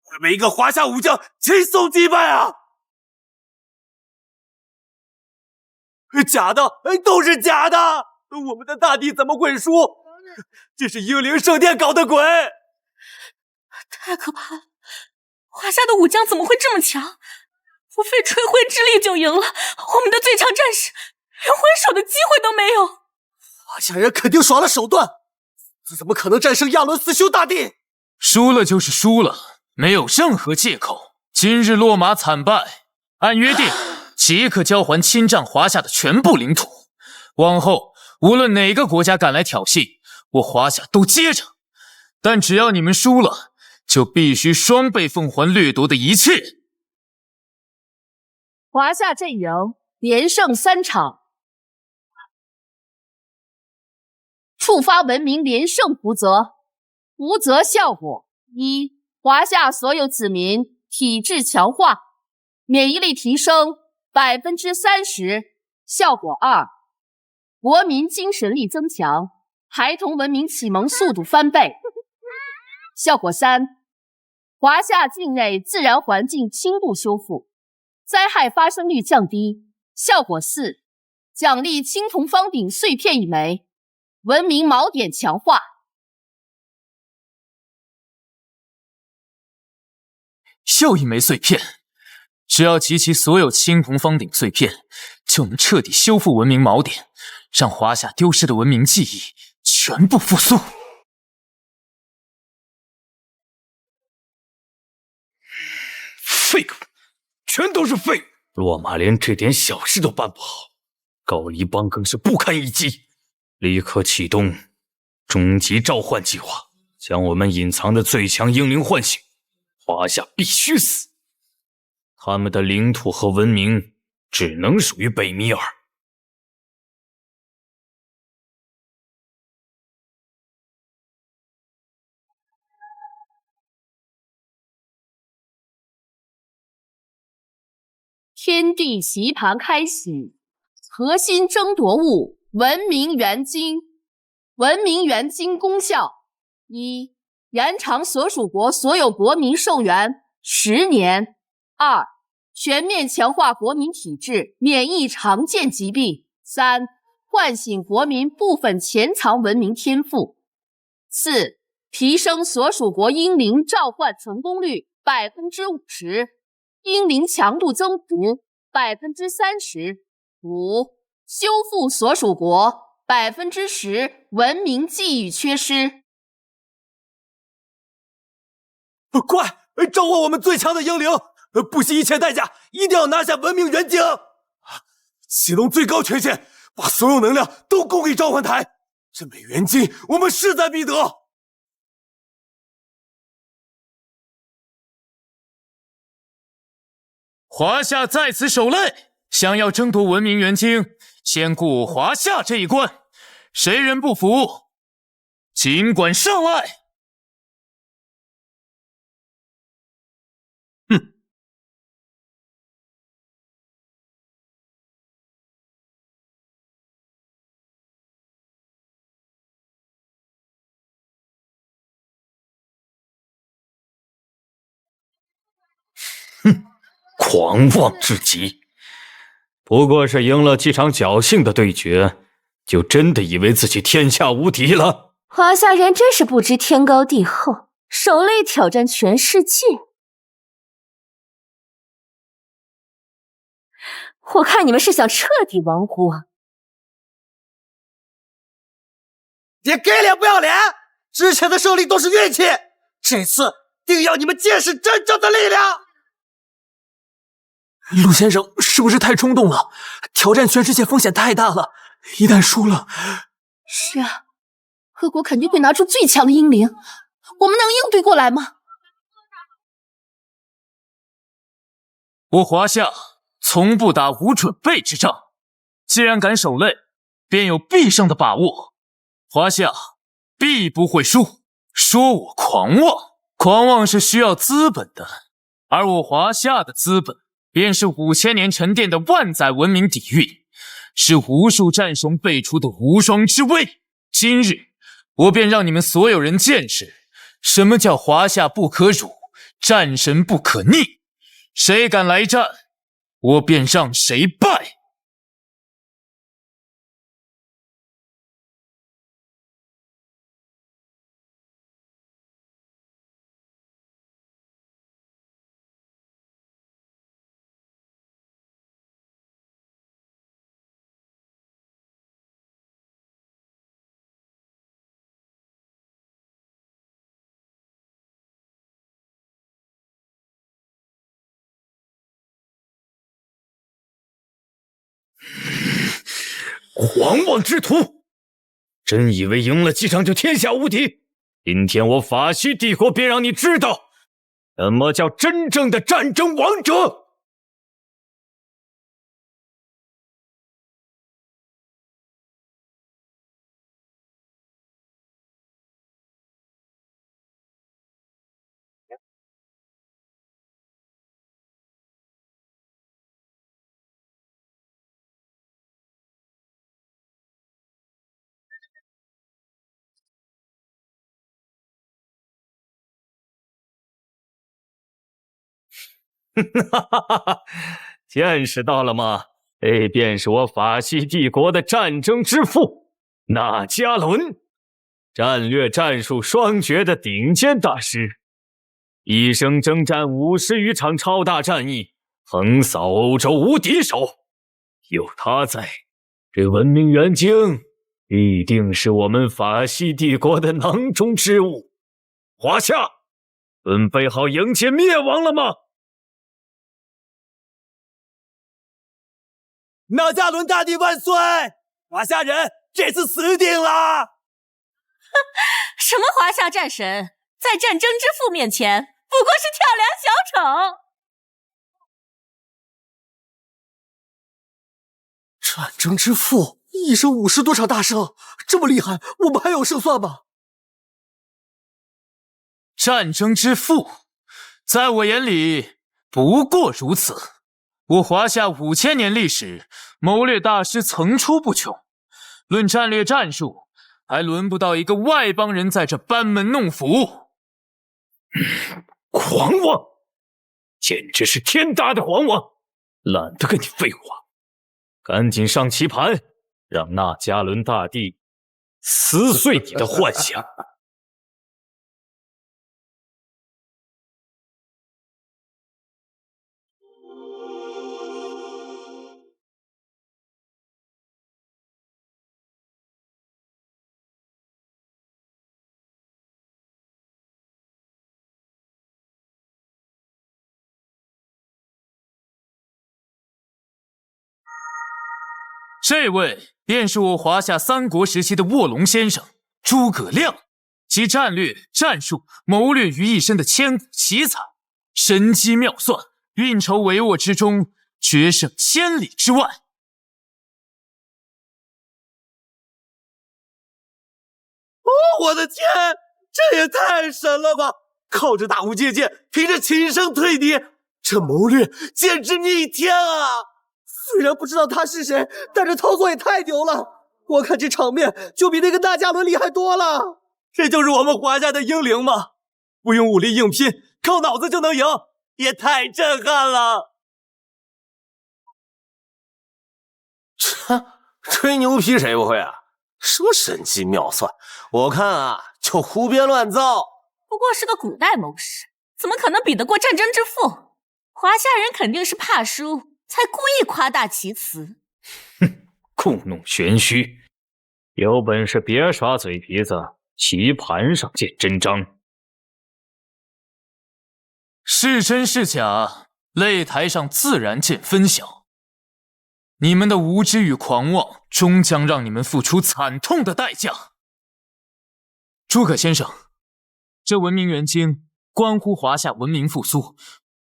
会被一个华夏武将轻松击败啊！假的，都是假的！我们的大帝怎么会输？这是英灵圣殿搞的鬼！太可怕了！华夏的武将怎么会这么强？不费吹灰之力就赢了，我们的最强战士连还手的机会都没有。华夏人肯定耍了手段，怎么可能战胜亚伦思修大帝？输了就是输了，没有任何借口。今日落马惨败，按约定即刻交还侵占华夏的全部领土。往后无论哪个国家敢来挑衅，我华夏都接着。但只要你们输了，就必须双倍奉还掠夺的一切。华夏阵营连胜3场，触发文明连胜福泽。福泽效果：一、华夏所有子民体质强化，免疫力提升30%。效果2、国民精神力增强，孩童文明启蒙速度翻倍。效果3、华夏境内自然环境轻度修复，灾害发生率降低。效果4、奖励青铜方鼎碎片1枚，文明锚点强化。又一枚碎片，只要集齐所有青铜方鼎碎片，就能彻底修复文明锚点，让华夏丢失的文明记忆全部复苏。废物，全都是废物！落马连这点小事都办不好，高黎帮更是不堪一击。立刻启动终极召唤计划，将我们隐藏的最强英灵唤醒。华夏必须死！他们的领土和文明只能属于北米尔。天地棋盘开启，核心争夺物文明元晶。文明元晶功效：一、延长所属国所有国民寿元10年。2、全面强化国民体质，免疫常见疾病。3、唤醒国民部分潜藏文明天赋。4、提升所属国英灵召唤成功率50%，英灵强度增幅30%。5、修复所属国10%文明记忆缺失。快，召唤我们最强的英灵！不惜一切代价，一定要拿下文明元晶！启动最高权限，把所有能量都供给召唤台。这枚元晶，我们势在必得。华夏在此守擂，想要争夺文明元晶，先过华夏这一关。谁人不服，尽管上来！狂妄至极！不过是赢了几场侥幸的对决，就真的以为自己天下无敌了？华夏人真是不知天高地厚，手累挑战全世界。我看你们是想彻底亡国。别给脸不要脸！之前的胜利都是运气，这次定要你们见识真正的力量！陆先生是不是太冲动了？挑战全世界风险太大了，一旦输了……是啊，各国肯定会拿出最强的英灵，我们能应对过来吗？我华夏从不打无准备之仗，既然敢守擂，便有必胜的把握。华夏必不会输。说我狂妄，狂妄是需要资本的，而我华夏的资本便是5000年沉淀的万载文明底蕴，是无数战神辈出的无双之威。今日我便让你们所有人见识，什么叫华夏不可辱，战神不可逆。谁敢来战，我便让谁败。狂妄之徒，真以为赢了几场就天下无敌？今天我法西帝国便让你知道，什么叫真正的战争王者！哈哈哈哈！见识到了吗？这便是我法西帝国的战争之父纳迦伦，战略战术双绝的顶尖大师，一生征战50余场超大战役，横扫欧洲无敌手。有他在，这文明元晶必定是我们法西帝国的囊中之物。华夏，准备好迎接灭亡了吗？纳迦伦大帝万岁！华夏人这次死定了！什么华夏战神，在战争之父面前不过是跳梁小丑。战争之父一生50多场大胜，这么厉害，我们还有胜算吗？战争之父，在我眼里不过如此。我华夏5000年历史，谋略大师层出不穷。论战略战术，还轮不到一个外邦人在这班门弄斧。狂妄，简直是天大的狂妄！懒得跟你废话，赶紧上棋盘，让纳迦伦大帝撕碎你的幻想。这位便是我华夏3国时期的卧龙先生诸葛亮，集战略、战术、谋略于一身的千古奇才，神机妙算，运筹帷幄之中，决胜千里之外。我的天，这也太神了吧！靠着大武借剑，凭着琴声退敌，这谋略简直逆天啊！虽然不知道他是谁，但这操作也太牛了！我看这场面就比那个纳迦伦厉害多了。这就是我们华夏的英灵吗？不用武力硬拼，靠脑子就能赢，也太震撼了！吹牛皮谁不会啊？说神机妙算，我看啊，就胡编乱造。不过是个古代谋士，怎么可能比得过战争之父？华夏人肯定是怕输，才故意夸大其词。哼，故弄玄虚，有本事别耍嘴皮子，棋盘上见真章。是真是假，擂台上自然见分晓。你们的无知与狂妄，终将让你们付出惨痛的代价。诸葛先生，这文明元经关乎华夏文明复苏，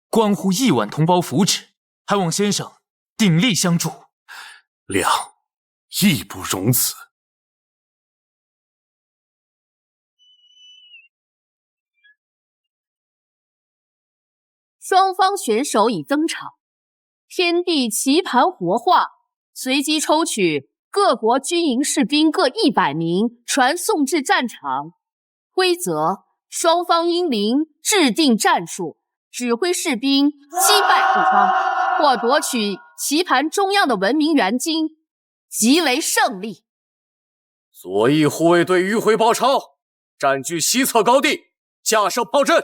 关乎亿万同胞福祉，还望先生鼎力相助。亮，义不容辞。双方选手已登场，天地棋盘活化，随机抽取各国军营士兵各100名，传送至战场。规则：双方英灵制定战术，指挥士兵击败对方，或夺取棋盘中央的文明元晶，即为胜利。左翼护卫队迂回包抄，占据西侧高地，架设炮阵；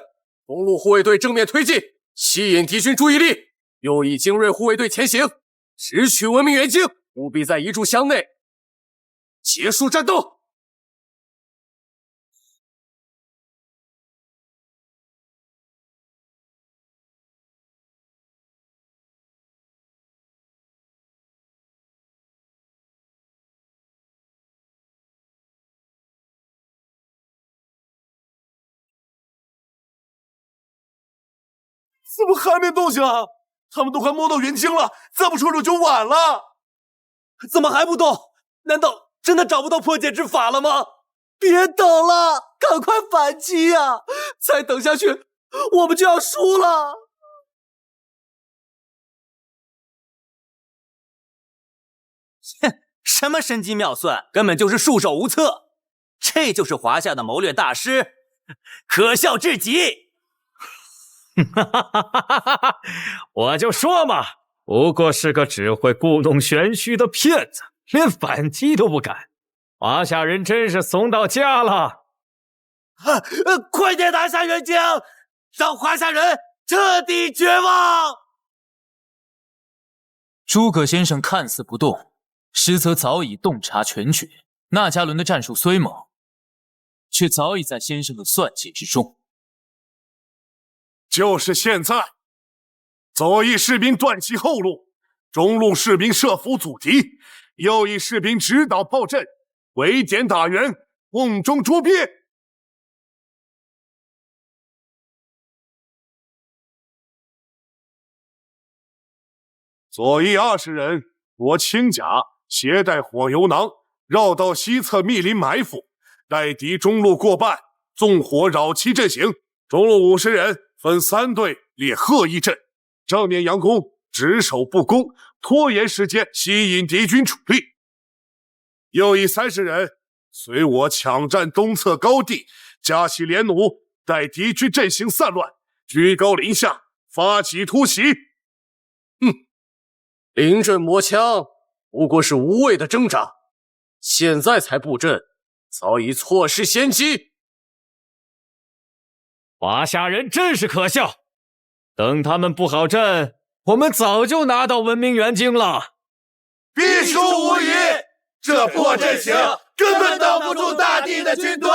中路护卫队正面推进，吸引敌军注意力；右翼精锐护卫队前行，直取文明元晶，务必在1炷香内结束战斗。怎么还没动静啊？他们都快摸到元晶了，再不出手就晚了。怎么还不动？难道真的找不到破解之法了吗？别等了，赶快反击呀！再等下去，我们就要输了。哼，什么神机妙算，根本就是束手无策。这就是华夏的谋略大师，可笑至极。哈哈哈哈哈哈！我就说嘛，不过是个只会故弄玄虚的骗子，连反击都不敢。华夏人真是怂到家了！快点拿下元晶，让华夏人彻底绝望！诸葛先生看似不动，实则早已洞察全局。那迦伦的战术虽猛，却早已在先生的算计之中。就是现在，左翼士兵断其后路，中路士兵设伏阻敌，右翼士兵指导炮阵，围点打援，瓮中捉鳖。左翼20人着轻甲，携带火油囊，绕到西侧密林埋伏，待敌中路过半，纵火扰其阵型。中路50人分3队列鹤翼阵，正面佯攻，只守不攻，拖延时间，吸引敌军主力。右翼30人随我抢占东侧高地，架起连弩，待敌军阵型散乱，居高临下发起突袭。华夏人真是可笑，等他们布好阵，我们早就拿到文明元晶了。必输无疑，这破阵型根本挡不住大帝的军队。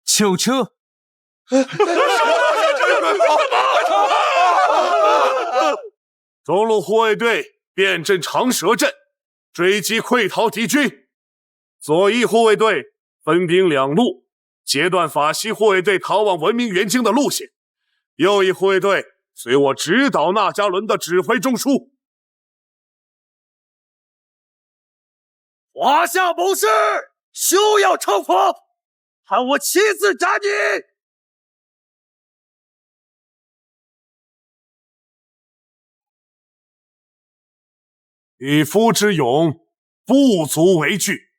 囚车，中路护卫队变阵长蛇阵，追击溃逃敌军。左翼护卫队分兵两路，截断法西护卫队逃往文明元京的路线。右翼护卫队随我直捣纳迦伦的指挥中枢。华夏谋士，休要称呼，喊我亲自斩你！匹夫之勇，不足为惧。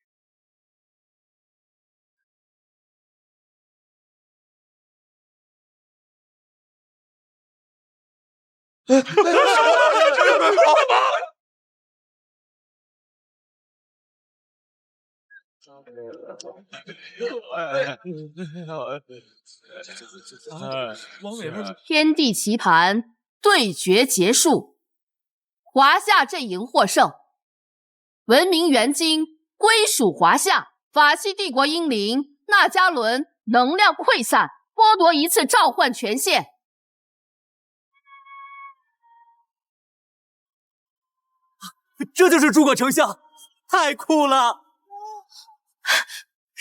天地棋盘对决结束，华夏阵营获胜，文明元京归属华夏。法西帝国英灵纳迦伦能量溃散，剥夺一次召唤权限。这就是诸葛丞相，太酷了！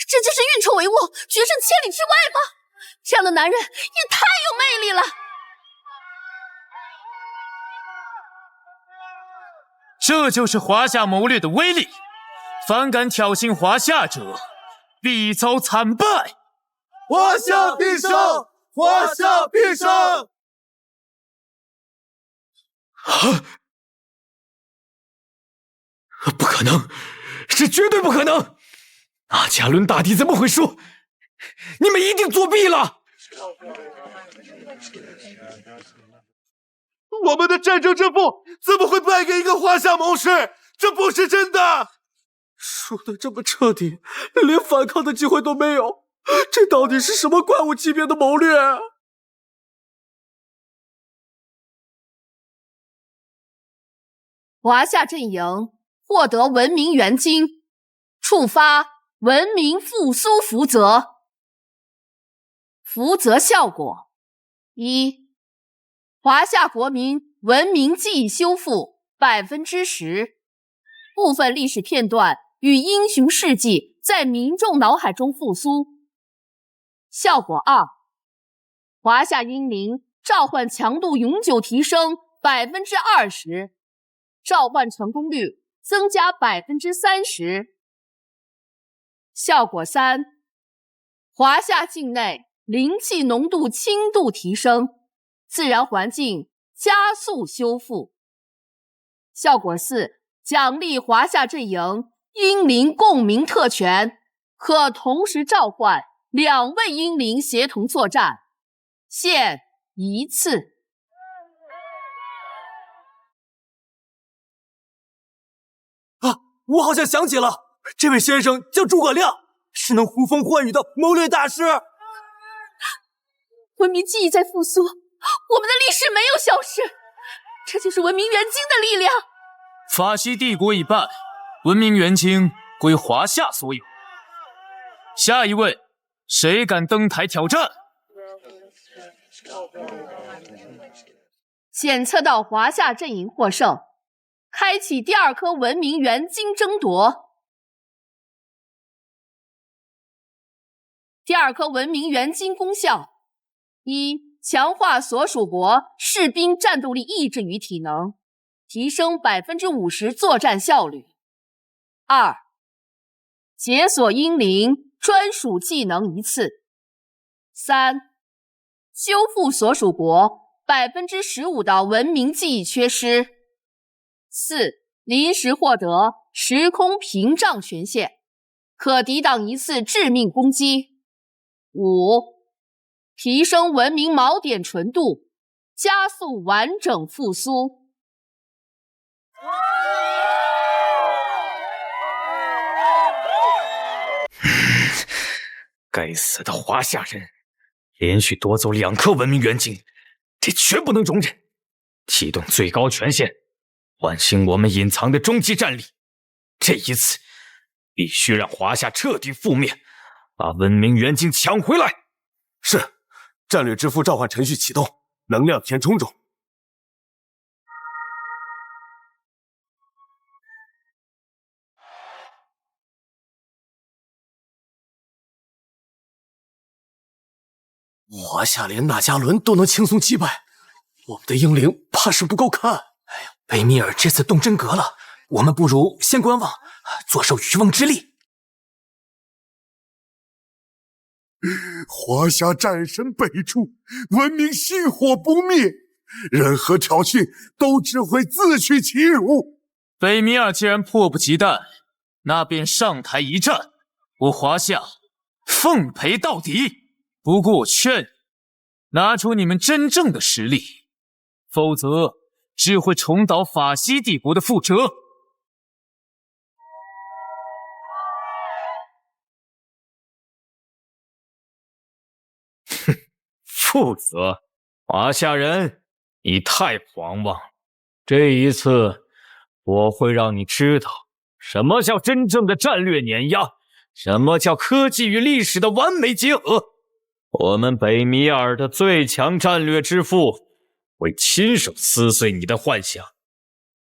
这就是运筹帷幄，决胜千里之外吗？这样的男人也太有魅力了。这就是华夏谋略的威力，凡敢挑衅华夏者，必遭惨败。华夏必胜！华夏必胜！不可能，这绝对不可能！纳迦伦大帝怎么会输？你们一定作弊了！我们的战争之父怎么会败给一个华夏谋士？这不是真的！输得这么彻底，连反抗的机会都没有，这到底是什么怪物级别的谋略？华夏阵营获得文明元京，触发文明复苏福泽。福泽效果：一、华夏国民文明记忆修复10%，部分历史片段与英雄事迹在民众脑海中复苏。效果二、华夏英灵召唤强度永久提升20%，召唤成功率增加30%。效果三、华夏境内灵气浓度轻度提升，自然环境加速修复。效果四、奖励华夏阵营英灵共鸣特权，可同时召唤2位英灵协同作战，限1次。我好像想起了，这位先生叫诸葛亮，是能呼风唤雨的谋略大师。文明记忆在复苏，我们的历史没有消失，这就是文明元京的力量。法西帝国已败，文明元京归华夏所有。下一位，谁敢登台挑战？检测到华夏阵营获胜，开启第2颗文明元京争夺。第2颗文明元京功效：一、强化所属国士兵战斗力意志与体能，提升50%作战效率；二、解锁英灵专属技能1次；三、修复所属国15%的文明记忆缺失；四、临时获得时空屏障权限，可抵挡1次致命攻击；五、提升文明锚点纯度，加速完整复苏。该死的华夏人，连续夺走2颗文明元京，这绝不能容忍！启动最高权限，唤醒我们隐藏的终极战力。这一次，必须让华夏彻底覆灭，把文明元京抢回来。是，战略之父召唤程序启动，能量填充中。华夏连纳迦伦都能轻松击败，我们的英灵怕是不够看。北米尔这次动真格了，我们不如先观望，坐收渔翁之利。华夏战神辈出，文明薪火不灭，任何挑衅都只会自取其辱。北米尔既然迫不及待，那便上台一战，我华夏奉陪到底。不过我劝你，拿出你们真正的实力，否则只会重蹈法西帝国的覆辙。负责，华夏人，你太狂妄了。这一次，我会让你知道什么叫真正的战略碾压，什么叫科技与历史的完美结合。我们北米尔的最强战略之父会亲手撕碎你的幻想，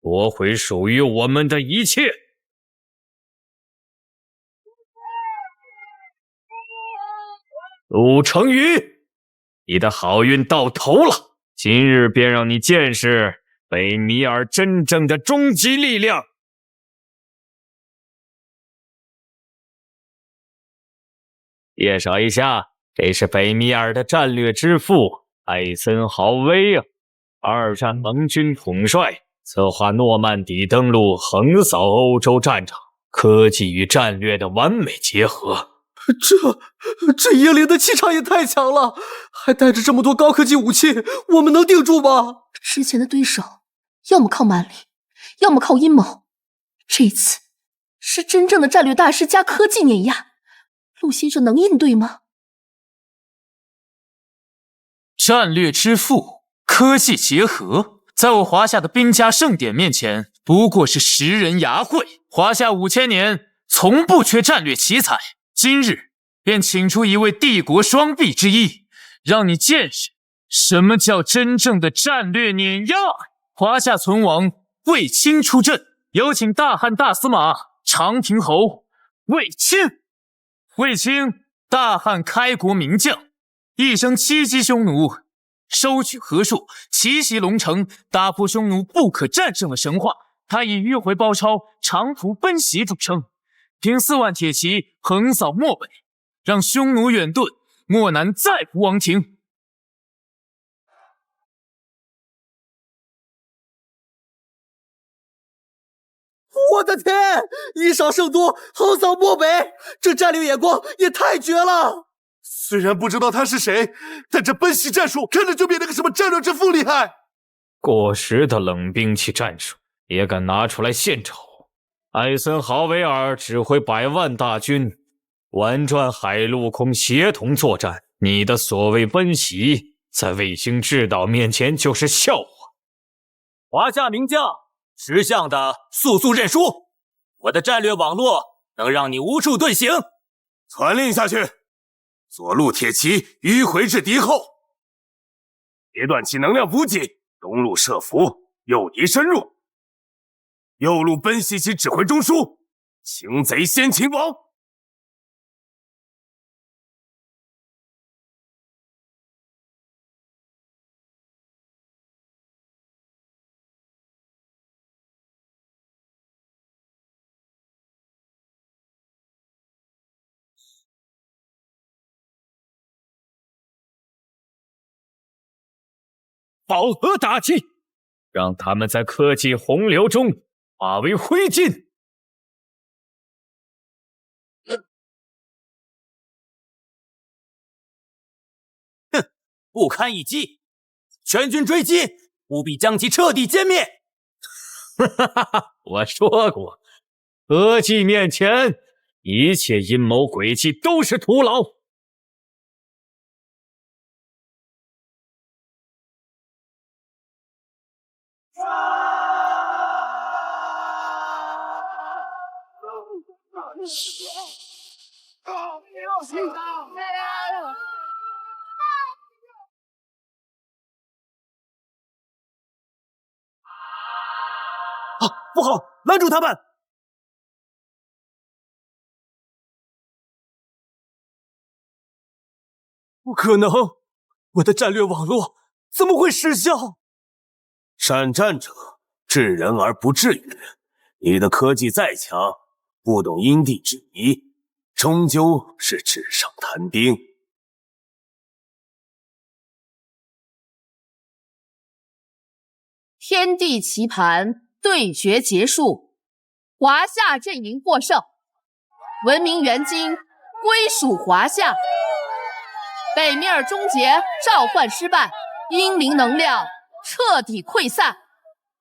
夺回属于我们的一切。陆成宇，你的好运到头了，今日便让你见识北米尔真正的终极力量。介绍一下，这是北米尔的战略之父艾森豪威啊，二战盟军统帅，策划诺曼底登陆，横扫欧洲战场，科技与战略的完美结合。这英灵的气场也太强了，还带着这么多高科技武器，我们能顶住吗？之前的对手要么靠蛮力，要么靠阴谋，这次是真正的战略大师加科技碾压，陆先生能应对吗？战略之父，科技结合，在我华夏的兵家盛典面前，不过是食人牙慧。华夏5000年从不缺战略奇才，今日便请出一位帝国双臂之一，让你见识什么叫真正的战略碾压。华夏存亡，卫青出阵，有请大汉大司马长平侯卫青。卫青，大汉开国名将，一生7击匈奴，收取河数，奇袭龙城，打破匈奴不可战胜的神话。他以迂回包抄、长途奔袭著称，凭4万铁骑横扫漠北，让匈奴远遁，漠南再无王庭。我的天！以少胜多，横扫漠北，这战略眼光也太绝了！虽然不知道他是谁，但这奔袭战术看着就比那个什么战略之父厉害。过时的冷兵器战术也敢拿出来献丑？艾森豪维尔指挥100万大军，玩转海陆空协同作战，你的所谓奔袭，在卫星制导面前就是笑话。华夏名将，识相的速速认输！我的战略网络能让你无处遁形。传令下去，左路铁骑迂回至敌后，别断其能量补给，东路设伏，诱敌深入。右路奔袭其指挥中枢，擒贼先擒王。饱和打击，让他们在科技洪流中化为灰烬。哼，不堪一击！全军追击，务必将其彻底歼灭！哈哈哈！我说过，科技面前，一切阴谋诡计都是徒劳。不好，拦住他们！不可能！我的战略网络怎么会失效？善战者治人而不治于人，你的科技再强，不懂因地制宜，终究是纸上谈兵。天地棋盘对决结束，华夏阵营获胜，文明元晶归属华夏。北米尔终结召唤失败，英灵能量彻底溃散，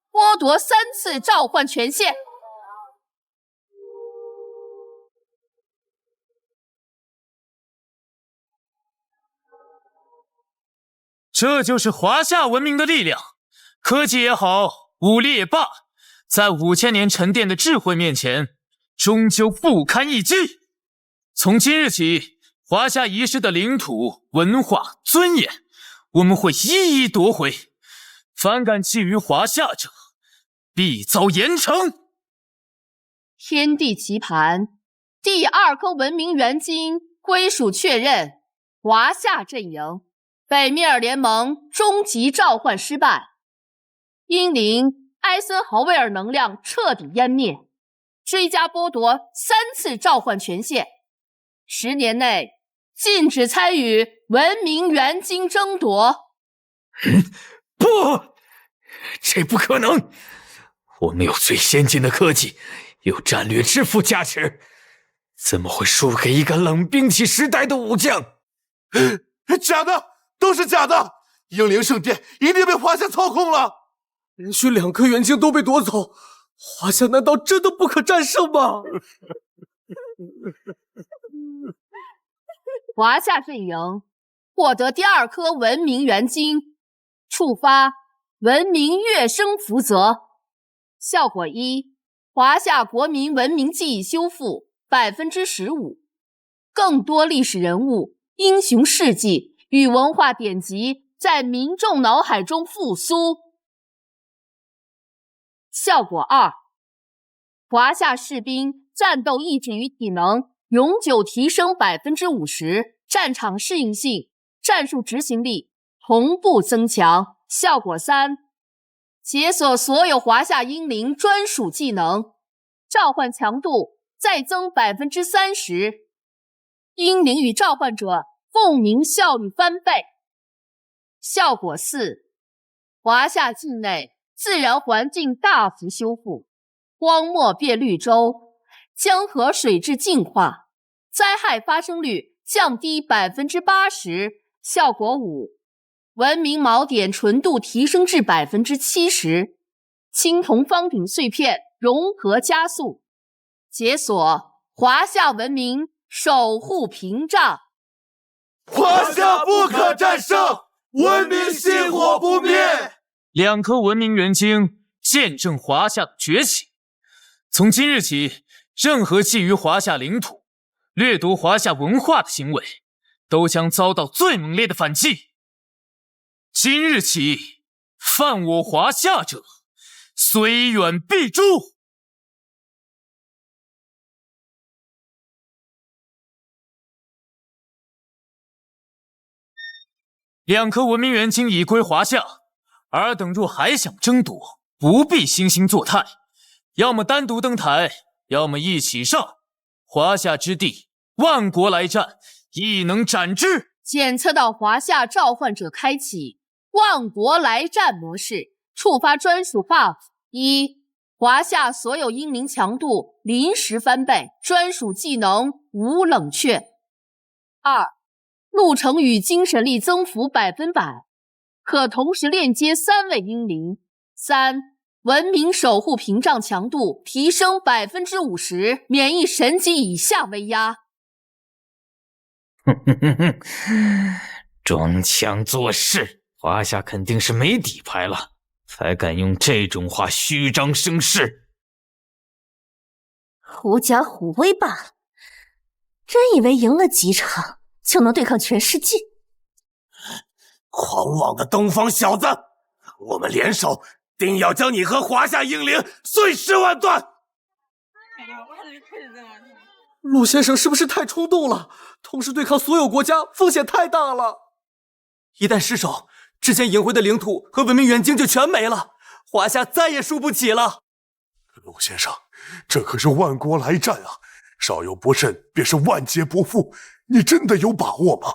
剥夺3次召唤权限。这就是华夏文明的力量，科技也好，武力也罢，在5000年沉淀的智慧面前，终究不堪一击。从今日起，华夏遗失的领土、文化、尊严，我们会一一夺回。反敢觊觎华夏者，必遭严惩。天地棋盘第2颗文明元晶归属确认，华夏阵营。北米尔联盟终极召唤失败，英灵埃森豪威尔能量彻底湮灭，追加剥夺3次召唤权限，10年内禁止参与文明元晶争夺。不，这不可能！我们有最先进的科技，有战略支付加持，怎么会输给一个冷兵器时代的武将？假的！都是假的！英灵圣殿一定被华夏操控了。连续2颗元晶都被夺走，华夏难道真的不可战胜吗？华夏阵营获得第2颗文明元晶，触发文明跃升福泽。效果1：华夏国民文明记忆修复 15%， 更多历史人物、英雄事迹与文化典籍在民众脑海中复苏。效果2：华夏士兵战斗意志与体能永久提升 50%， 战场适应性、战术执行力同步增强。效果3：解锁所有华夏英灵专属技能，召唤强度再增 30%， 英灵与召唤者共鸣效率翻倍。效果4：华夏境内自然环境大幅修复，荒漠变绿洲，江河水质净化，灾害发生率降低 80%。效果5：文明锚点纯度提升至 70%， 青铜方鼎碎片融合加速，解锁华夏文明守护屏障。华夏不可战胜，文明薪火不灭。2颗文明元晶见证华夏的崛起。从今日起，任何觊觎华夏领土、掠夺华夏文化的行为，都将遭到最猛烈的反击。今日起，犯我华夏者，虽远必诛。2颗文明元晶已归华夏，尔等若还想争夺，不必惺惺作态，要么单独登台，要么一起上。华夏之地，万国来战，亦能斩之。检测到华夏召唤者开启万国来战模式，触发专属 buff： 1、华夏所有英灵强度临时翻倍，专属技能无冷却； 2、路程与精神力增幅100%，可同时链接3位英灵； 3、文明守护屏障强度提升 50%， 免疫神级以下威压。装腔作势，华夏肯定是没底牌了，才敢用这种话虚张声势。狐假虎威罢了，真以为赢了几场就能对抗全世界？狂妄的东方小子，我们联手定要将你和华夏英灵碎尸万段！陆先生是不是太冲动了？同时对抗所有国家，风险太大了。一旦失手，之前赢回的领土和文明元晶就全没了，华夏再也输不起了。陆先生，这可是万国来战啊！稍有不慎，便是万劫不复。你真的有把握吗？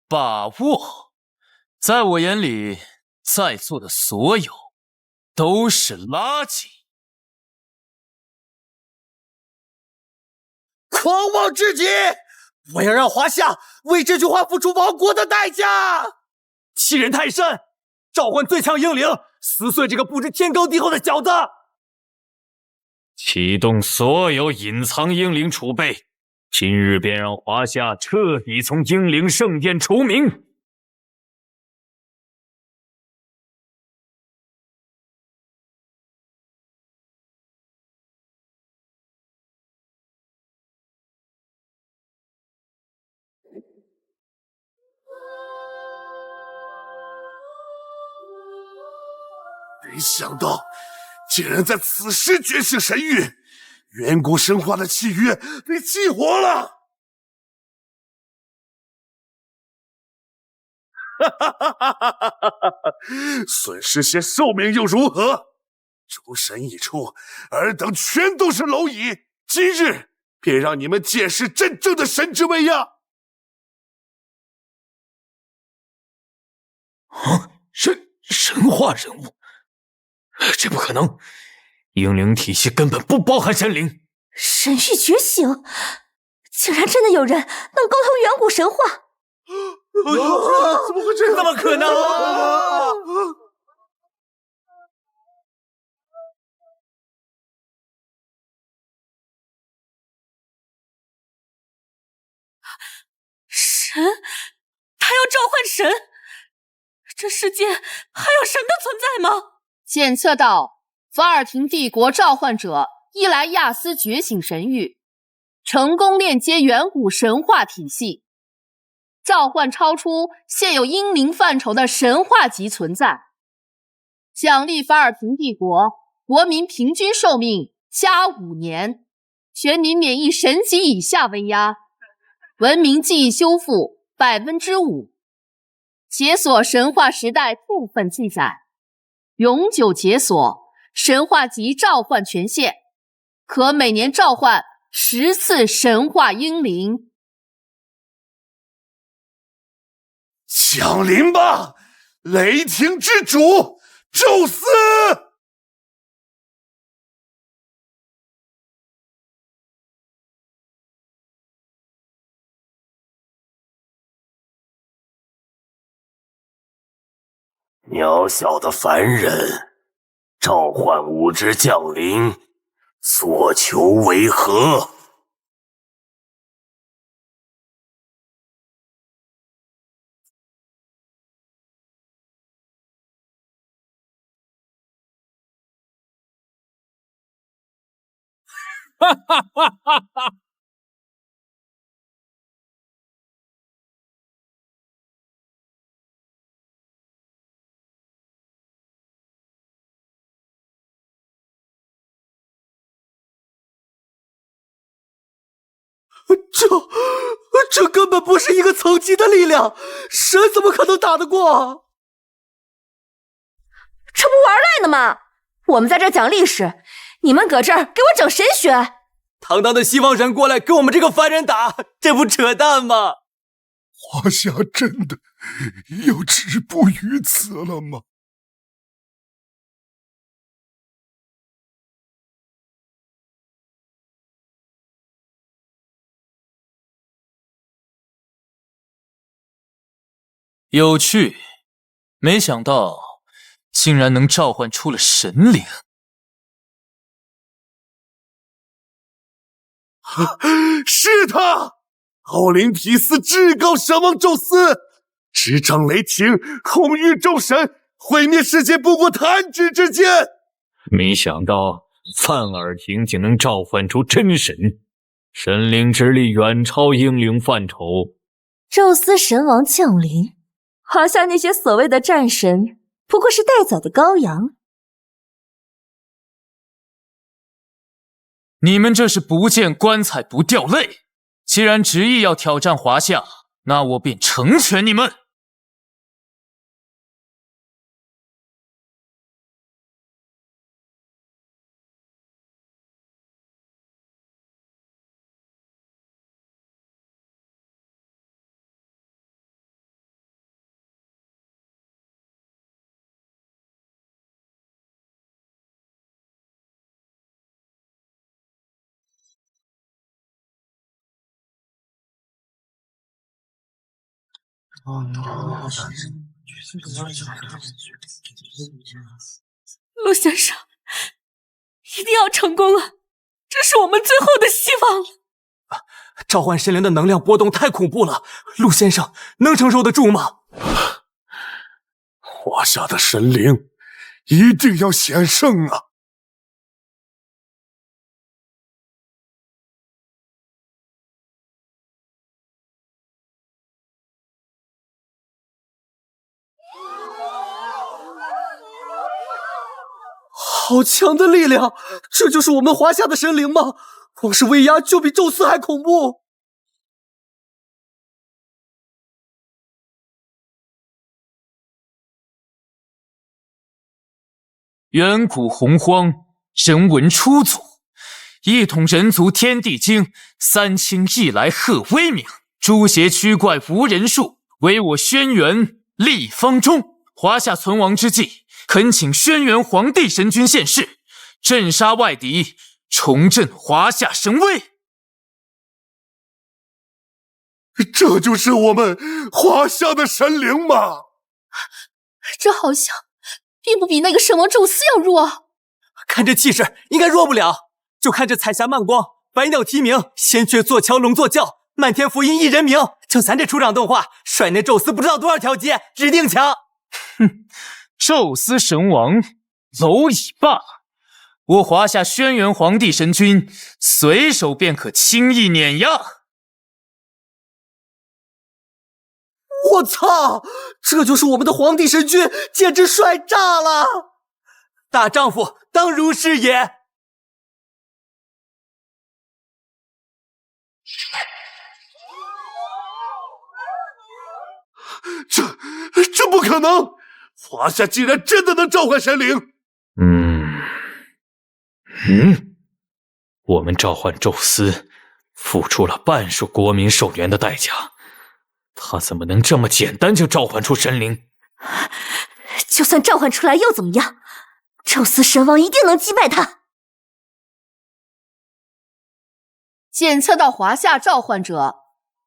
把握，在我眼里，在座的所有都是垃圾。狂妄至极！我要让华夏为这句话付出亡国的代价！欺人太甚！召唤最强英灵，撕碎这个不知天高地厚的小子！启动所有隐藏英灵储备，今日便让华夏彻底从英灵圣殿除名。没想到，竟然在此时觉醒神域，远古神话的契约被激活了！损失些寿命又如何？诸神一出，尔等全都是蝼蚁。今日便让你们见识真正的神之威呀！神话人物？这不可能，英灵体系根本不包含神灵。神域觉醒，竟然真的有人能沟通远古神话！怎么会这样？怎么可能？神，他要召唤神？这世界还有神的存在吗？检测到法尔廷帝国召唤者伊莱亚斯觉醒神域，成功链接远古神话体系，召唤超出现有英灵范畴的神话级存在。奖励法尔廷帝国国民平均寿命加5年，全民免疫神级以下威压，文明记忆修复5%，解锁神话时代部分记载，永久解锁神话级召唤权限，可每年召唤10次神话英灵。降临吧，雷霆之主宙斯！渺小的凡人，召唤5只降临，所求为何？哈哈哈哈哈！这根本不是一个层级的力量，神怎么可能打得过？这不玩赖呢吗？我们在这讲历史，你们搁这儿给我整神学。堂堂的西方神过来跟我们这个凡人打，这不扯淡吗？华夏真的要止步于此了吗？有趣，没想到竟然能召唤出了神灵。是他，奥林匹斯至高神王宙斯，执掌雷霆，控御众神，毁灭世界不过弹指之间。没想到范尔廷竟能召唤出真神，神灵之力远超英灵范畴。宙斯神王降临，华夏那些所谓的战神不过是待宰的羔羊。你们这是不见棺材不掉泪。既然执意要挑战华夏，那我便成全你们。陆先生，一定要成功啊！这是我们最后的希望了。召唤神灵的能量波动太恐怖了，陆先生能承受得住吗？华夏的神灵一定要险胜啊！好强的力量！这就是我们华夏的神灵吗？光是威压就比宙斯还恐怖。远古洪荒，人文初祖，一统人族天地经，3000亿来贺威名，诛邪驱怪无人数，唯我轩辕立方中。华夏存亡之际，恳请轩辕黄帝神君现世，镇杀外敌，重振华夏神威。这就是我们华夏的神灵吗？这好像并不比那个神王宙斯要弱。看这气势，应该弱不了。就看这彩霞漫光，百鸟啼鸣，仙雀坐桥，龙坐轿，漫天福音一人名。就咱这出场动画，甩那宙斯不知道多少条街，指定强。哼，宙斯神王蝼蚁罢，我华夏轩辕黄帝神君随手便可轻易碾压。我操！这就是我们的黄帝神君，简直帅炸了！大丈夫当如是也。这不可能！华夏竟然真的能召唤神灵！我们召唤宙斯，付出了半数国民寿元的代价，他怎么能这么简单就召唤出神灵？就算召唤出来又怎么样？宙斯神王一定能击败他。检测到华夏召唤者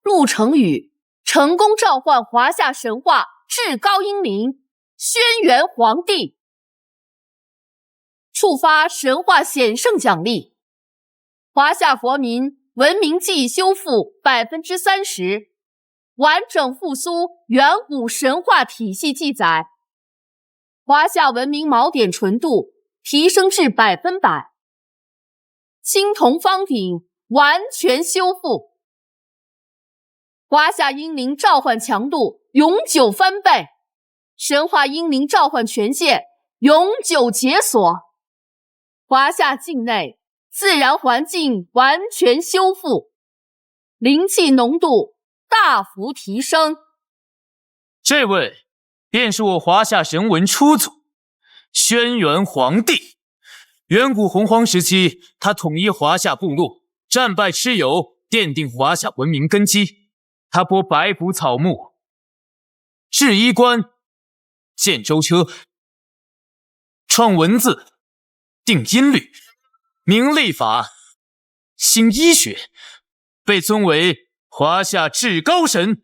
陆成宇成功召唤华夏神话至高英灵轩辕黄帝，触发神话险胜奖励。华夏佛民文明记忆修复 30%， 完整复苏远古神话体系记载。华夏文明锚点纯度提升至100%，青铜方鼎完全修复。华夏英灵召唤强度永久翻倍，神话英灵召唤权限永久解锁。华夏境内自然环境完全修复，灵气浓度大幅提升。这位便是我华夏神文初祖轩辕黄帝。远古洪荒时期，他统一华夏部落，战败蚩尤，奠定华夏文明根基。他播白虎草木，制衣冠，建舟车，创文字，定音律，明历法，兴医学，被尊为华夏至高神。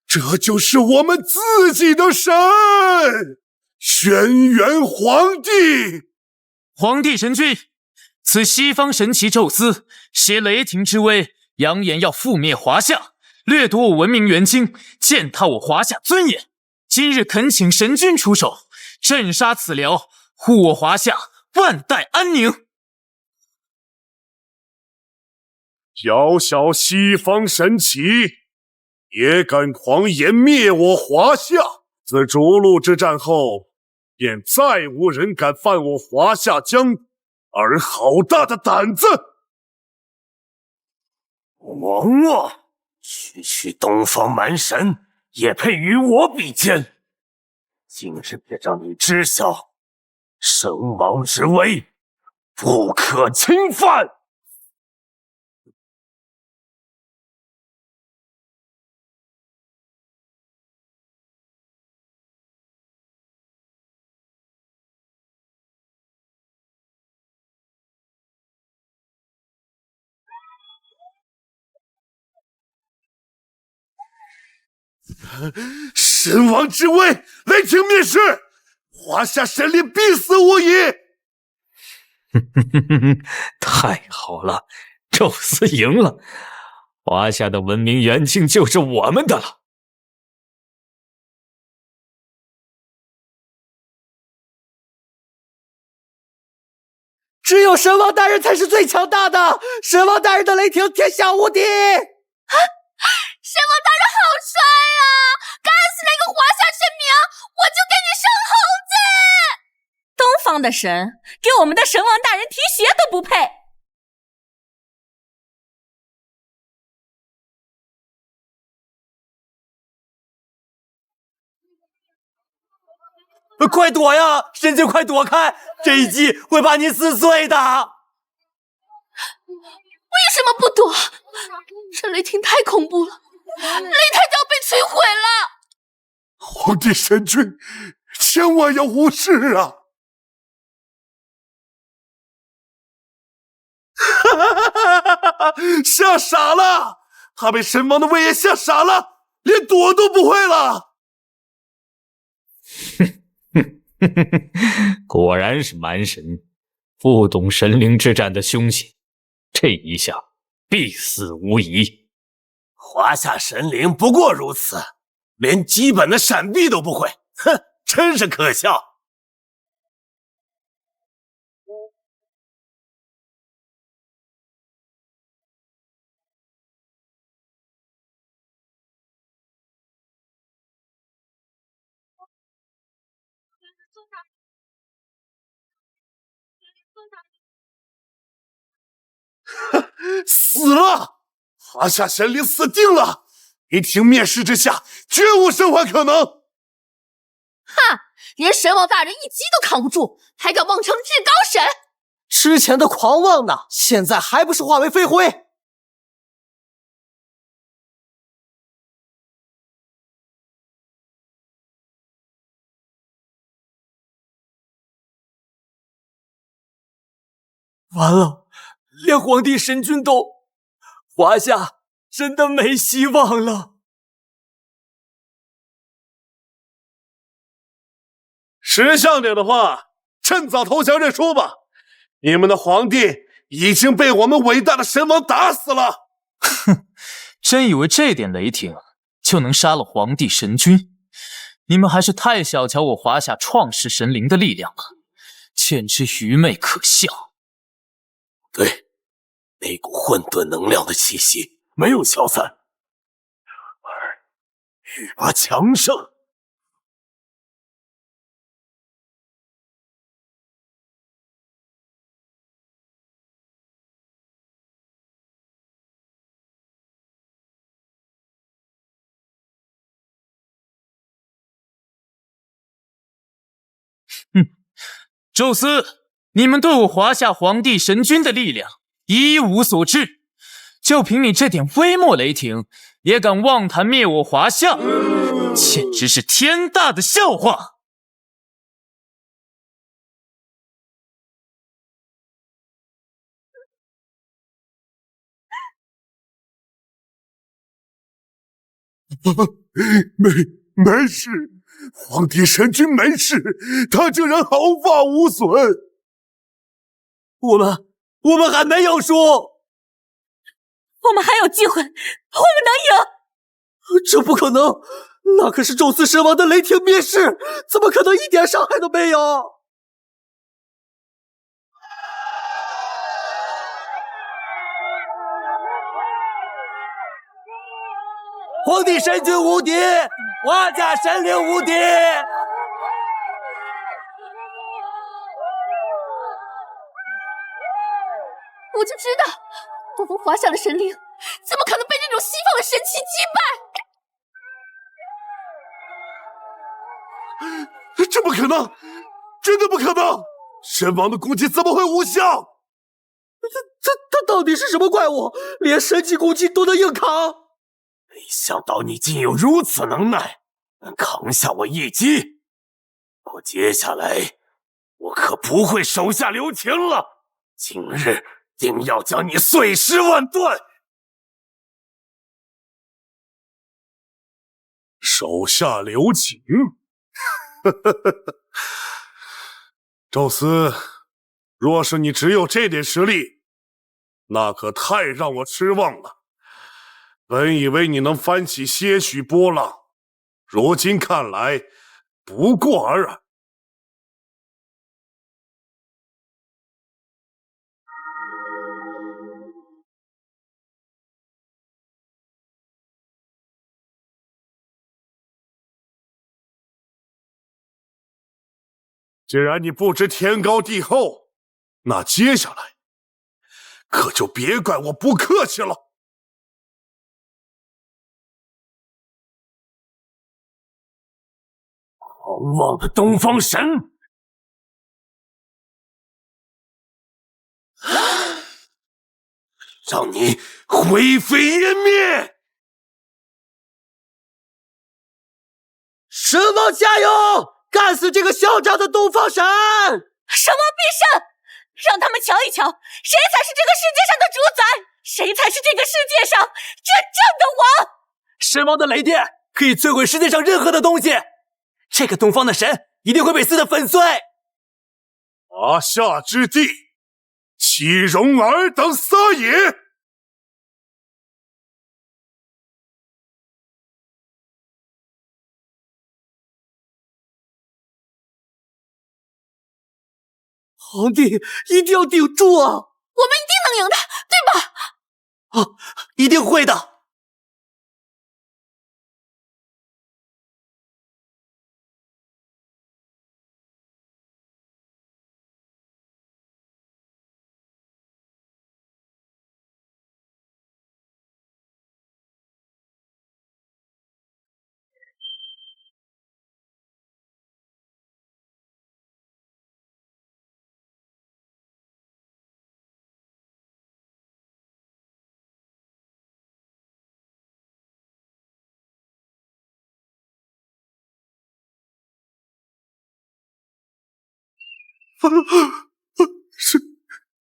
这就是我们自己的神，轩辕黄帝。黄帝神君，此西方神奇宙斯，挟雷霆之威，扬言要覆灭华夏，掠夺我文明元精，践踏我华夏尊严。今日恳请神君出手，镇杀此僚，护我华夏万代安宁。小小西方神奇，也敢狂言灭我华夏！自逐鹿之战后，便再无人敢犯我华夏疆土。而好大的胆子！王啊，区东方蛮神也配与我比肩？今日便让你知晓，神王之威不可侵犯！神王之威，雷霆灭世，华夏神灵必死无疑！太好了，宙斯赢了，华夏的文明元境就是我们的了。只有神王大人才是最强大的，神王大人的雷霆天下无敌！啊，神王大人好帅啊！干死那个华夏神明，我就给你生猴子！东方的神给我们的神王大人提鞋都不配。快躲呀，神君快躲开！这一击会把你撕碎的。为什么不躲？这雷霆太恐怖了，擂台就要被摧毁了！皇帝神君，千万要无视啊！吓傻了，他被神王的威严吓傻了，连躲都不会了。果然是蛮神，不懂神灵之战的凶险，这一下必死无疑。华夏神灵不过如此，连基本的闪避都不会，哼，真是可笑。死了！华夏神灵死定了！雷霆灭世之下，绝无生还可能。哈！连神王大人一击都扛不住，还敢妄称至高神？之前的狂妄呢，现在还不是化为飞灰？完了，连皇帝神君都……华夏真的没希望了。识相点的话，趁早投降认输吧！你们的皇帝已经被我们伟大的神王打死了。哼，真以为这点雷霆就能杀了皇帝神君？你们还是太小瞧我华夏创世神灵的力量了，简直愚昧可笑。对，那股混沌能量的气息没有消散，而愈发强盛。宙斯，你们对我华夏皇帝神君的力量一无所知，就凭你这点微末雷霆，也敢妄谈灭我华夏，简直是天大的笑话！没事，皇帝神君没事，他这人毫发无损。我们还没有输，我们还有机会，我们能赢。这不可能，那可是宙斯神王的雷霆灭世，怎么可能一点伤害都没有？皇帝神君无敌，华夏神灵无敌！我就知道，我们华夏的神灵怎么可能被这种西方的神器击败？这不可能，真的不可能！神王的攻击怎么会无效？他到底是什么怪物？连神级攻击都能硬扛？没想到你竟有如此能耐，能扛下我一击！我接下来我可不会手下留情了，今日定要将你碎尸万段！手下留情？宙斯，若是你只有这点实力，那可太让我失望了。本以为你能翻起些许波浪，如今看来不过尔尔。既然你不知天高地厚，那接下来可就别怪我不客气了。狂妄的东方神！让你灰飞烟灭！神王加油！干死这个嚣张的东方神！神王必胜！让他们瞧一瞧，谁才是这个世界上的主宰，谁才是这个世界上真正的王！神王的雷电可以摧毁世界上任何的东西，这个东方的神一定会被撕得粉碎。华夏之地，岂容尔等撒野！皇帝一定要顶住啊！我们一定能赢的，对吧？啊，一定会的。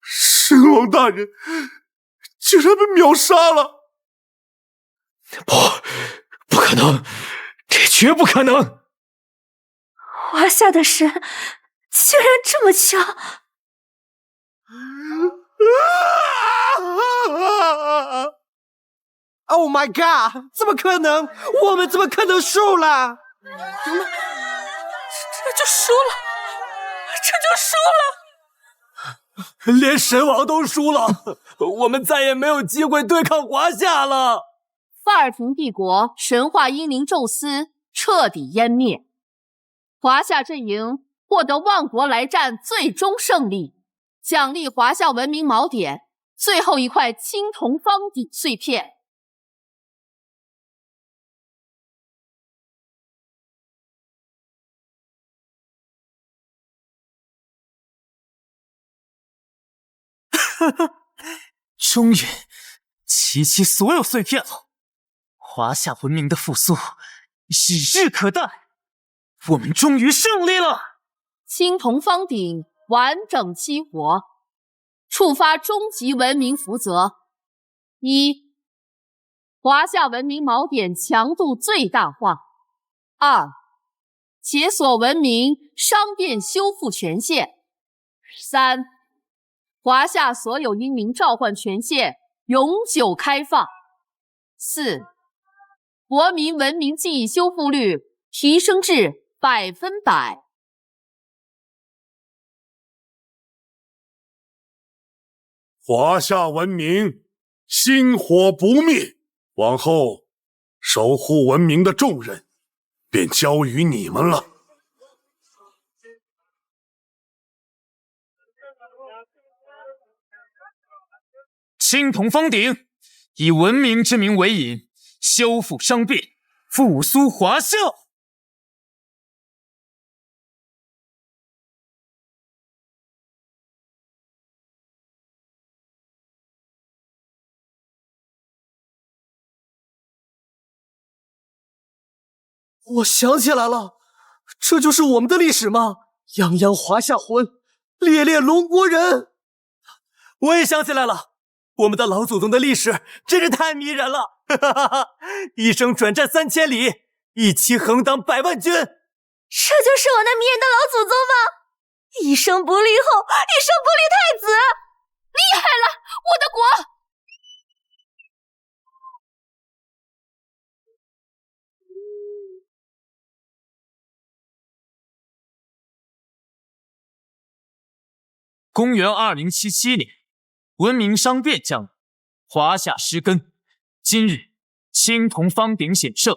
神王大人居然被秒杀了！不可能，这绝不可能！华夏的神居然这么强！Oh my god！ 怎么可能？我们怎么可能输了？这就输了，这就输了！连神王都输了，我们再也没有机会对抗华夏了。法尔廷帝国神话英灵宙斯彻底湮灭，华夏阵营获得万国来战最终胜利，奖励华夏文明锚点最后一块青铜方鼎碎片。终于集齐所有碎片了，华夏文明的复苏指日可待，我们终于胜利了！青铜方鼎完整激活，触发终极文明福泽：一、华夏文明锚点强度最大化；二、解锁文明商店修复权限；三、华夏所有英灵召唤权限永久开放；四、国民文明记忆修复率提升至100%。华夏文明薪火不灭，往后守护文明的重任便交于你们了。青铜方鼎，以文明之名为引，修复伤变，复苏华夏。我想起来了，这就是我们的历史吗？泱泱华夏魂，烈烈龙国人。我也想起来了，我们的老祖宗的历史真是太迷人了，哈哈哈哈！一生转战3000里，一骑横挡100万军。这就是我那迷人的老祖宗吗？一生不立后，一生不立太子，厉害了，我的国！公元2077年，文明商变降临，华夏失根。今日，青铜方鼎显圣，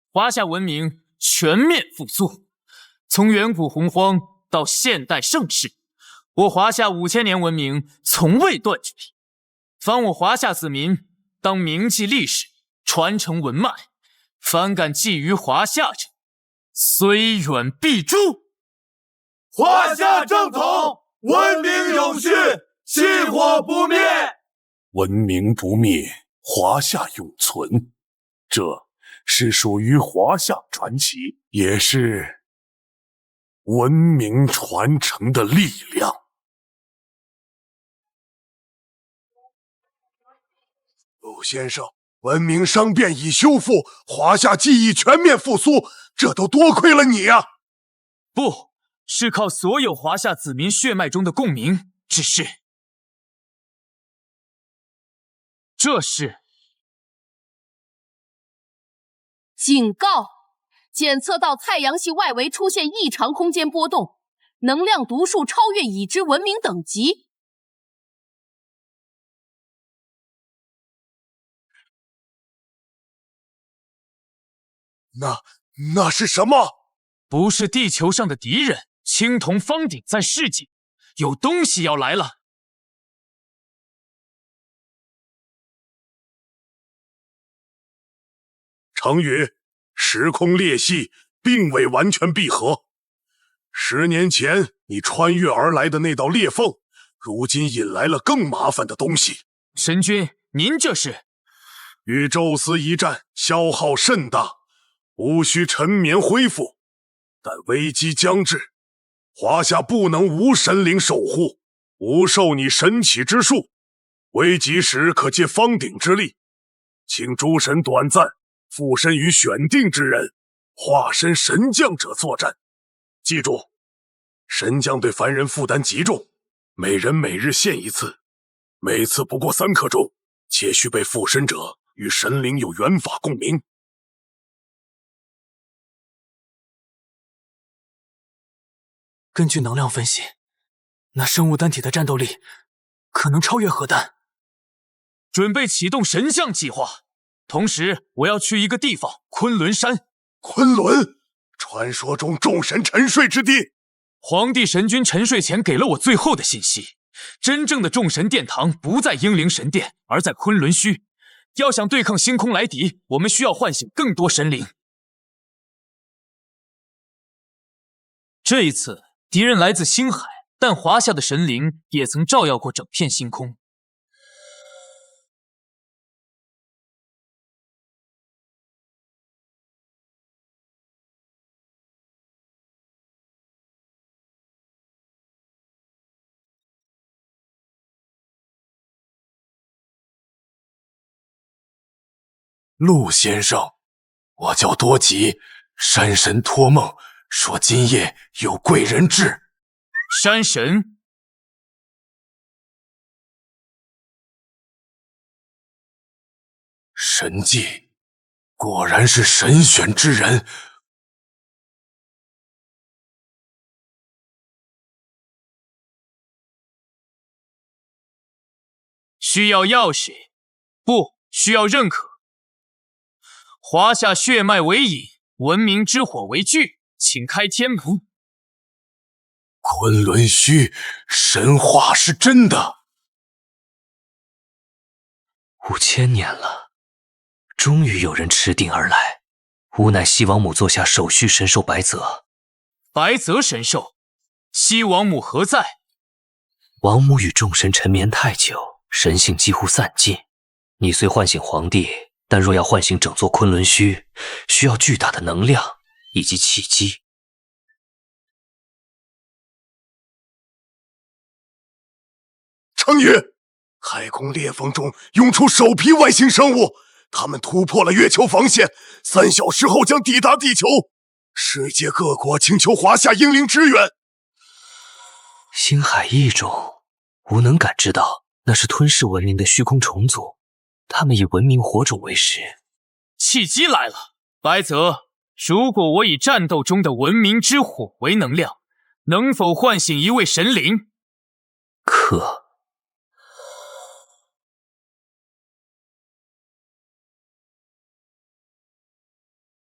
华夏文明全面复苏。从远古洪荒到现代盛世，我华夏5000年文明从未断绝。凡我华夏子民，当铭记历史，传承文脉。凡敢觊觎华夏者，虽远必诛。华夏正统，文明永续，薪火不灭。文明不灭，华夏永存，这是属于华夏传奇，也是文明传承的力量。陆先生，文明商变已修复，华夏记忆全面复苏，这都多亏了你呀！不，是靠所有华夏子民血脉中的共鸣。只是，这是警告：检测到太阳系外围出现异常空间波动，能量读数超越已知文明等级。那是什么？不是地球上的敌人，青铜方鼎在示警，有东西要来了。程宇，时空裂隙并未完全闭合。10年前你穿越而来的那道裂缝，如今引来了更麻烦的东西。神君，您这是？与宙斯一战消耗甚大，无需沉眠恢复。但危机将至，华夏不能无神灵守护，无受你神启之术。危急时可借方鼎之力，请诸神短暂附身于选定之人，化身神将者作战。记住，神将对凡人负担极重，每人每日献一次，每次不过3刻钟，且需被附身者与神灵有缘法共鸣。根据能量分析，那生物单体的战斗力可能超越核弹。准备启动神像计划，同时我要去一个地方——昆仑山。昆仑，传说中众神沉睡之地。皇帝神君沉睡前给了我最后的信息：真正的众神殿堂不在英灵神殿，而在昆仑虚。要想对抗星空来敌，我们需要唤醒更多神灵。这一次，敌人来自星海，但华夏的神灵也曾照耀过整片星空。陆先生，我叫多吉，山神托梦说今夜有贵人至。山神？神迹，果然是神选之人。需要钥匙？不，需要认可。华夏血脉为引，文明之火为炬，请开天门。昆仑虚，神话是真的。5000年了，终于有人持定而来，吾乃西王母座下首须神兽白泽。白泽神兽，西王母何在？王母与众神沉眠太久，神性几乎散尽。你虽唤醒皇帝，但若要唤醒整座昆仑虚，需要巨大的能量以及契机。成宇，海空裂缝中涌出首批外星生物，他们突破了月球防线，3小时后将抵达地球。世界各国请求华夏英灵支援。星海异种，吾能感知到那是吞噬文明的虚空虫族，他们以文明火种为食。契机来了，白泽，如果我以战斗中的文明之火为能量，能否唤醒一位神灵？可。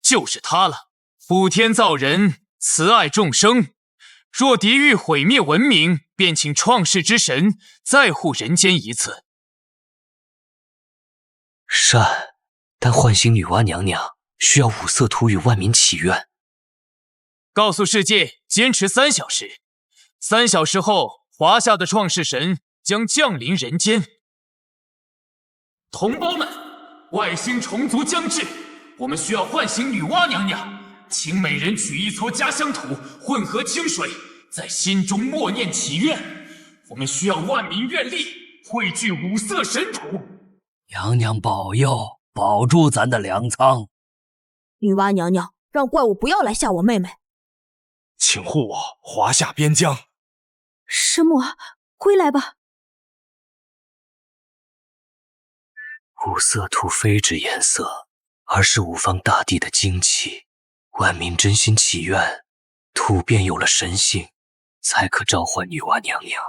就是他了，补天造人，慈爱众生。若敌欲毁灭文明，便请创世之神再护人间一次。善，但唤醒女娲娘娘需要五色图与万民祈愿。告诉世界，坚持3小时，3小时后，华夏的创世神将降临人间。同胞们，外星虫族将至。我们需要唤醒女娲娘娘，请每人取一撮家乡土，混合清水，在心中默念祈愿。我们需要万民愿力，汇聚5色神土。娘娘保佑，保住咱的粮仓。女娲娘娘，让怪物不要来吓我妹妹。请护我华夏边疆。师母，归来吧。五色土非指颜色，而是五方大地的精气。万民真心祈愿，土便有了神性，才可召唤女娲娘娘。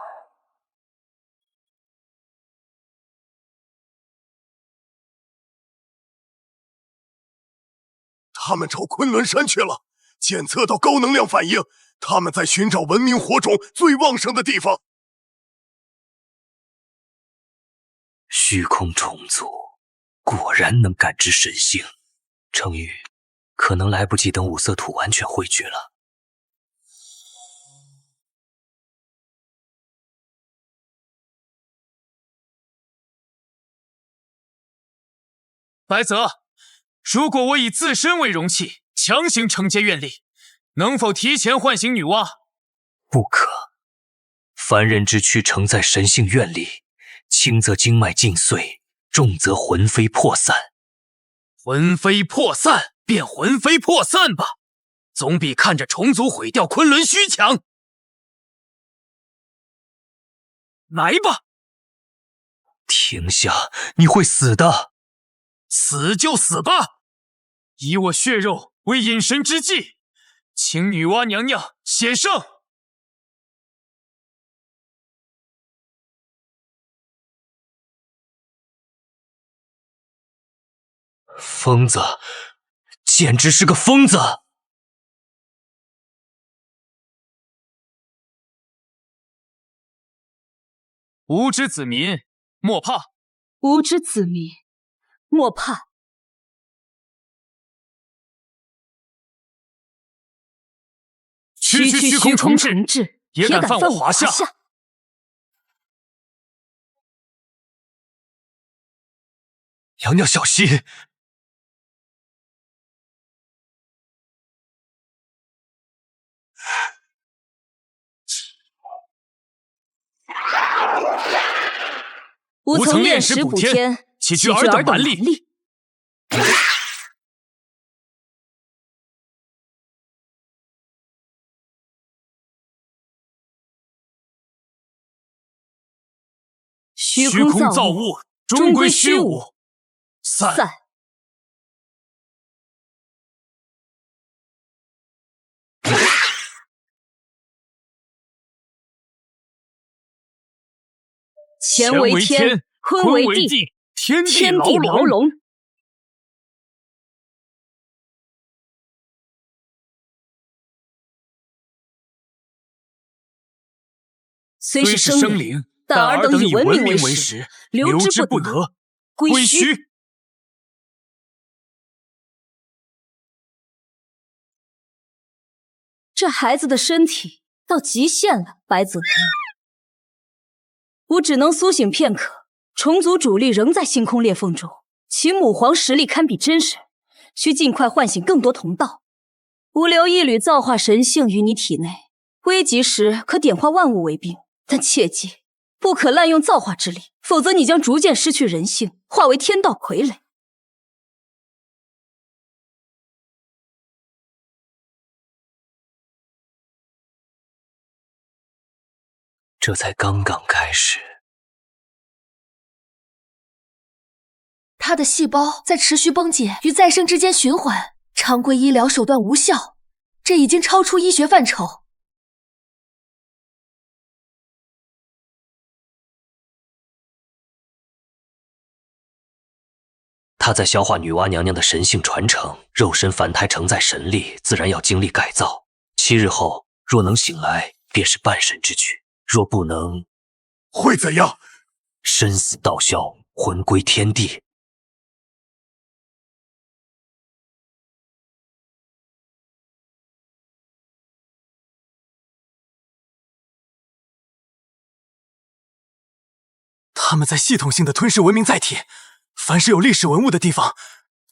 他们朝昆仑山去了，检测到高能量反应，他们在寻找文明火种最旺盛的地方。虚空虫族果然能感知神性，成宇可能来不及等五色土完全汇聚了。白泽，如果我以自身为容器，强行承接愿力，能否提前唤醒女娲？不可。凡人之躯承载神性愿力，轻则经脉尽碎，重则魂飞魄散。魂飞魄散便魂飞魄散吧，总比看着虫族毁掉昆仑虚强。来吧！停下，你会死的。死就死吧，以我血肉为引神之祭，请女娲娘娘显圣。疯子，简直是个疯子！无知子民，莫怕！无知子民，莫怕！区虚空重置，也敢犯我华夏！娘娘小心！吾曾炼石补天，岂惧尔等蛮力？虚空造物终归虚无，散！乾为天，坤为地，天地牢笼。虽是生灵，但尔等以文明为食，留之不得。归虚。这孩子的身体到极限了，白子文。我只能苏醒片刻，虫族主力仍在星空裂缝中，其母皇实力堪比真神，需尽快唤醒更多同道。吾留一缕造化神性于你体内，危急时可点化万物为兵，但切记不可滥用造化之力，否则你将逐渐失去人性，化为天道傀儡。这才刚刚开始。他的细胞在持续崩解与再生之间循环，常规医疗手段无效，这已经超出医学范畴。他在消化女娲娘娘的神性传承，肉身凡胎承载神力，自然要经历改造。7日后若能醒来，便是半神之躯；若不能，会怎样？身死道消，魂归天地。他们在系统性的吞噬文明载体，凡是有历史文物的地方，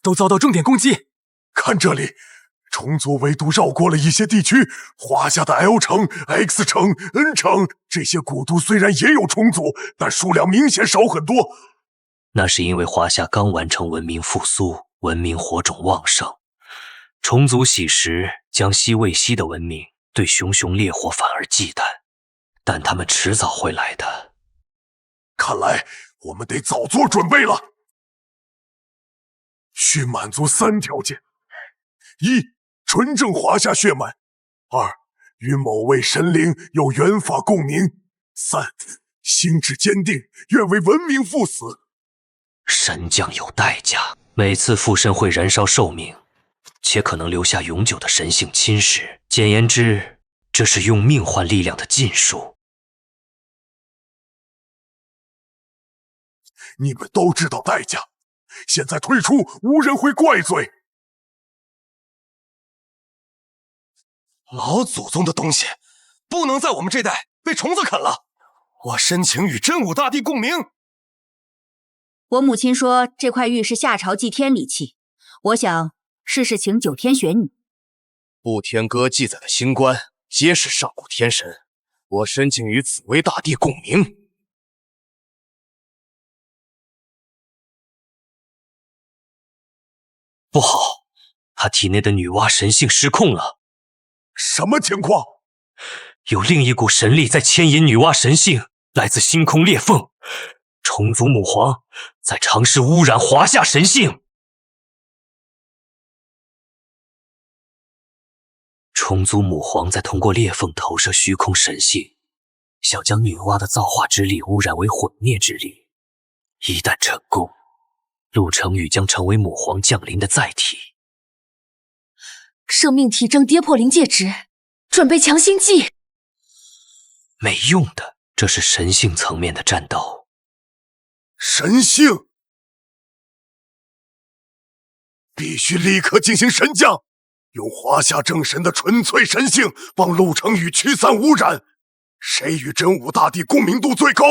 都遭到重点攻击。看这里，虫族唯独绕过了一些地区，华夏的 L 城、X 城、N 城这些古都虽然也有虫族，但数量明显少很多。那是因为华夏刚完成文明复苏，文明火种旺盛，虫族喜食将息未息的文明，对熊熊烈火反而忌惮，但他们迟早会来的。看来我们得早做准备了。需满足3条件：1. 纯正华夏血脉；2. 与某位神灵有缘法共鸣；3. 心志坚定，愿为文明赴死。神将有代价，每次附身会燃烧寿命，且可能留下永久的神性侵蚀。简言之，这是用命换力量的禁术。你们都知道代价，现在退出，无人会怪罪。老祖宗的东西，不能在我们这代被虫子啃了。我申请与真武大帝共鸣。我母亲说这块玉是夏朝祭天礼器，我想试试请9天玄女。不天歌记载的星官皆是上古天神，我申请与紫薇大帝共鸣。不好，他体内的女娲神性失控了。什么情况？有另一股神力在牵引女娲神性，来自星空裂缝。虫族母皇在尝试污染华夏神性。虫族母皇在通过裂缝投射虚空神性，想将女娲的造化之力污染为毁灭之力。一旦成功，陆成宇将成为母皇降临的载体。生命体征跌破临界值，准备强心剂。没用的，这是神性层面的战斗。神性必须立刻进行神降，用华夏正神的纯粹神性帮陆成宇驱散污染。谁与真武大帝共鸣度最高？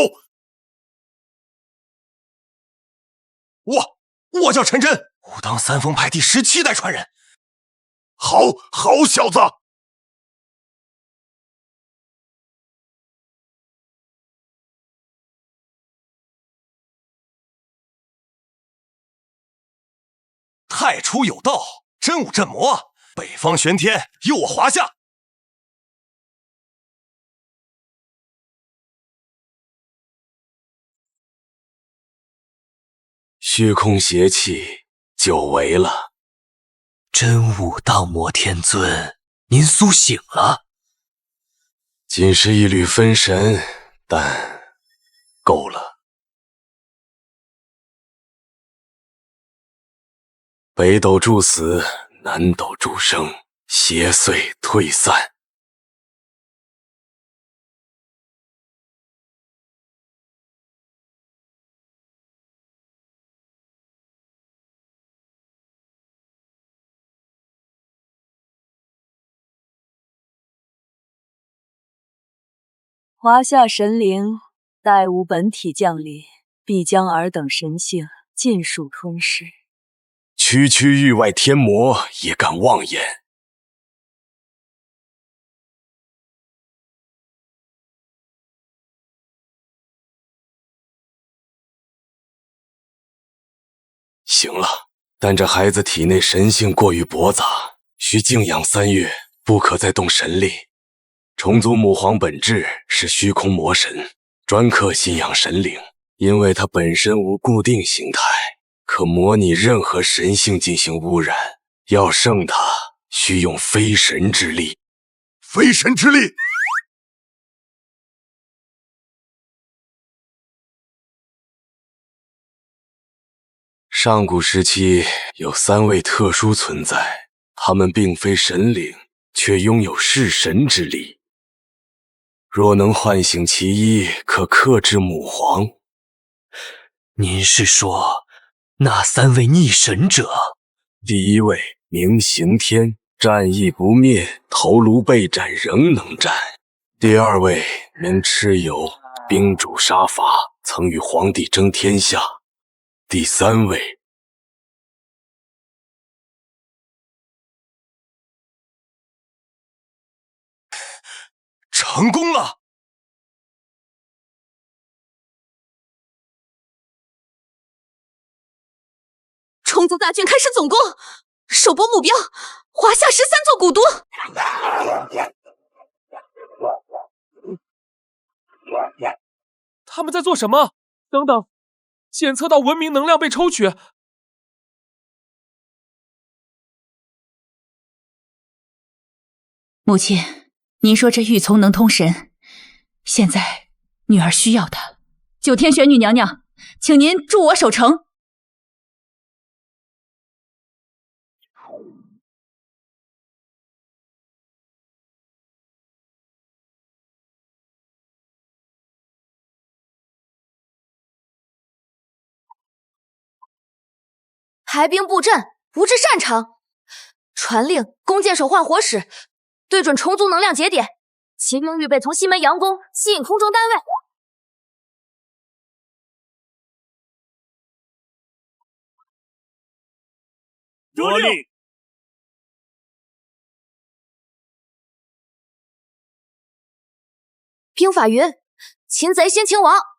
我叫陈真，武当三丰派第17代传人。好小子！太初有道，真武镇魔，北方玄天有我华夏。虚空邪气久违了。真武道魔天尊，您苏醒了。仅是一缕分神，但够了。北斗助死，南斗助生，邪祟退散。华夏神灵待无本体降临，必将尔等神性尽数吞噬。区区域外天魔也敢妄言！行了，但这孩子体内神性过于驳杂，需静养3月，不可再动神力。虫族母皇本质是虚空魔神，专克信仰神灵，因为它本身无固定形态，可模拟任何神性进行污染。要胜它，需用非神之力。非神之力！上古时期有3位特殊存在，他们并非神灵，却拥有弑神之力。若能唤醒其一，可克制母皇。您是说那3位逆神者？第1位名刑天，战役不灭，头颅被斩仍能战。第2位名蚩尤，兵主杀伐，曾与皇帝争天下。第3位成功了！虫族大军开始总攻，首播目标华夏13座古都。他们在做什么？等等，检测到文明能量被抽取。母亲，您说这玉琮能通神，现在女儿需要它。九天玄女娘娘，请您助我守城。排兵布阵，布置擅长。传令，弓箭手换火矢，对准虫族能量节点。骑兵预备从西门佯攻，吸引空中单位。着令。兵法云：擒贼先擒王。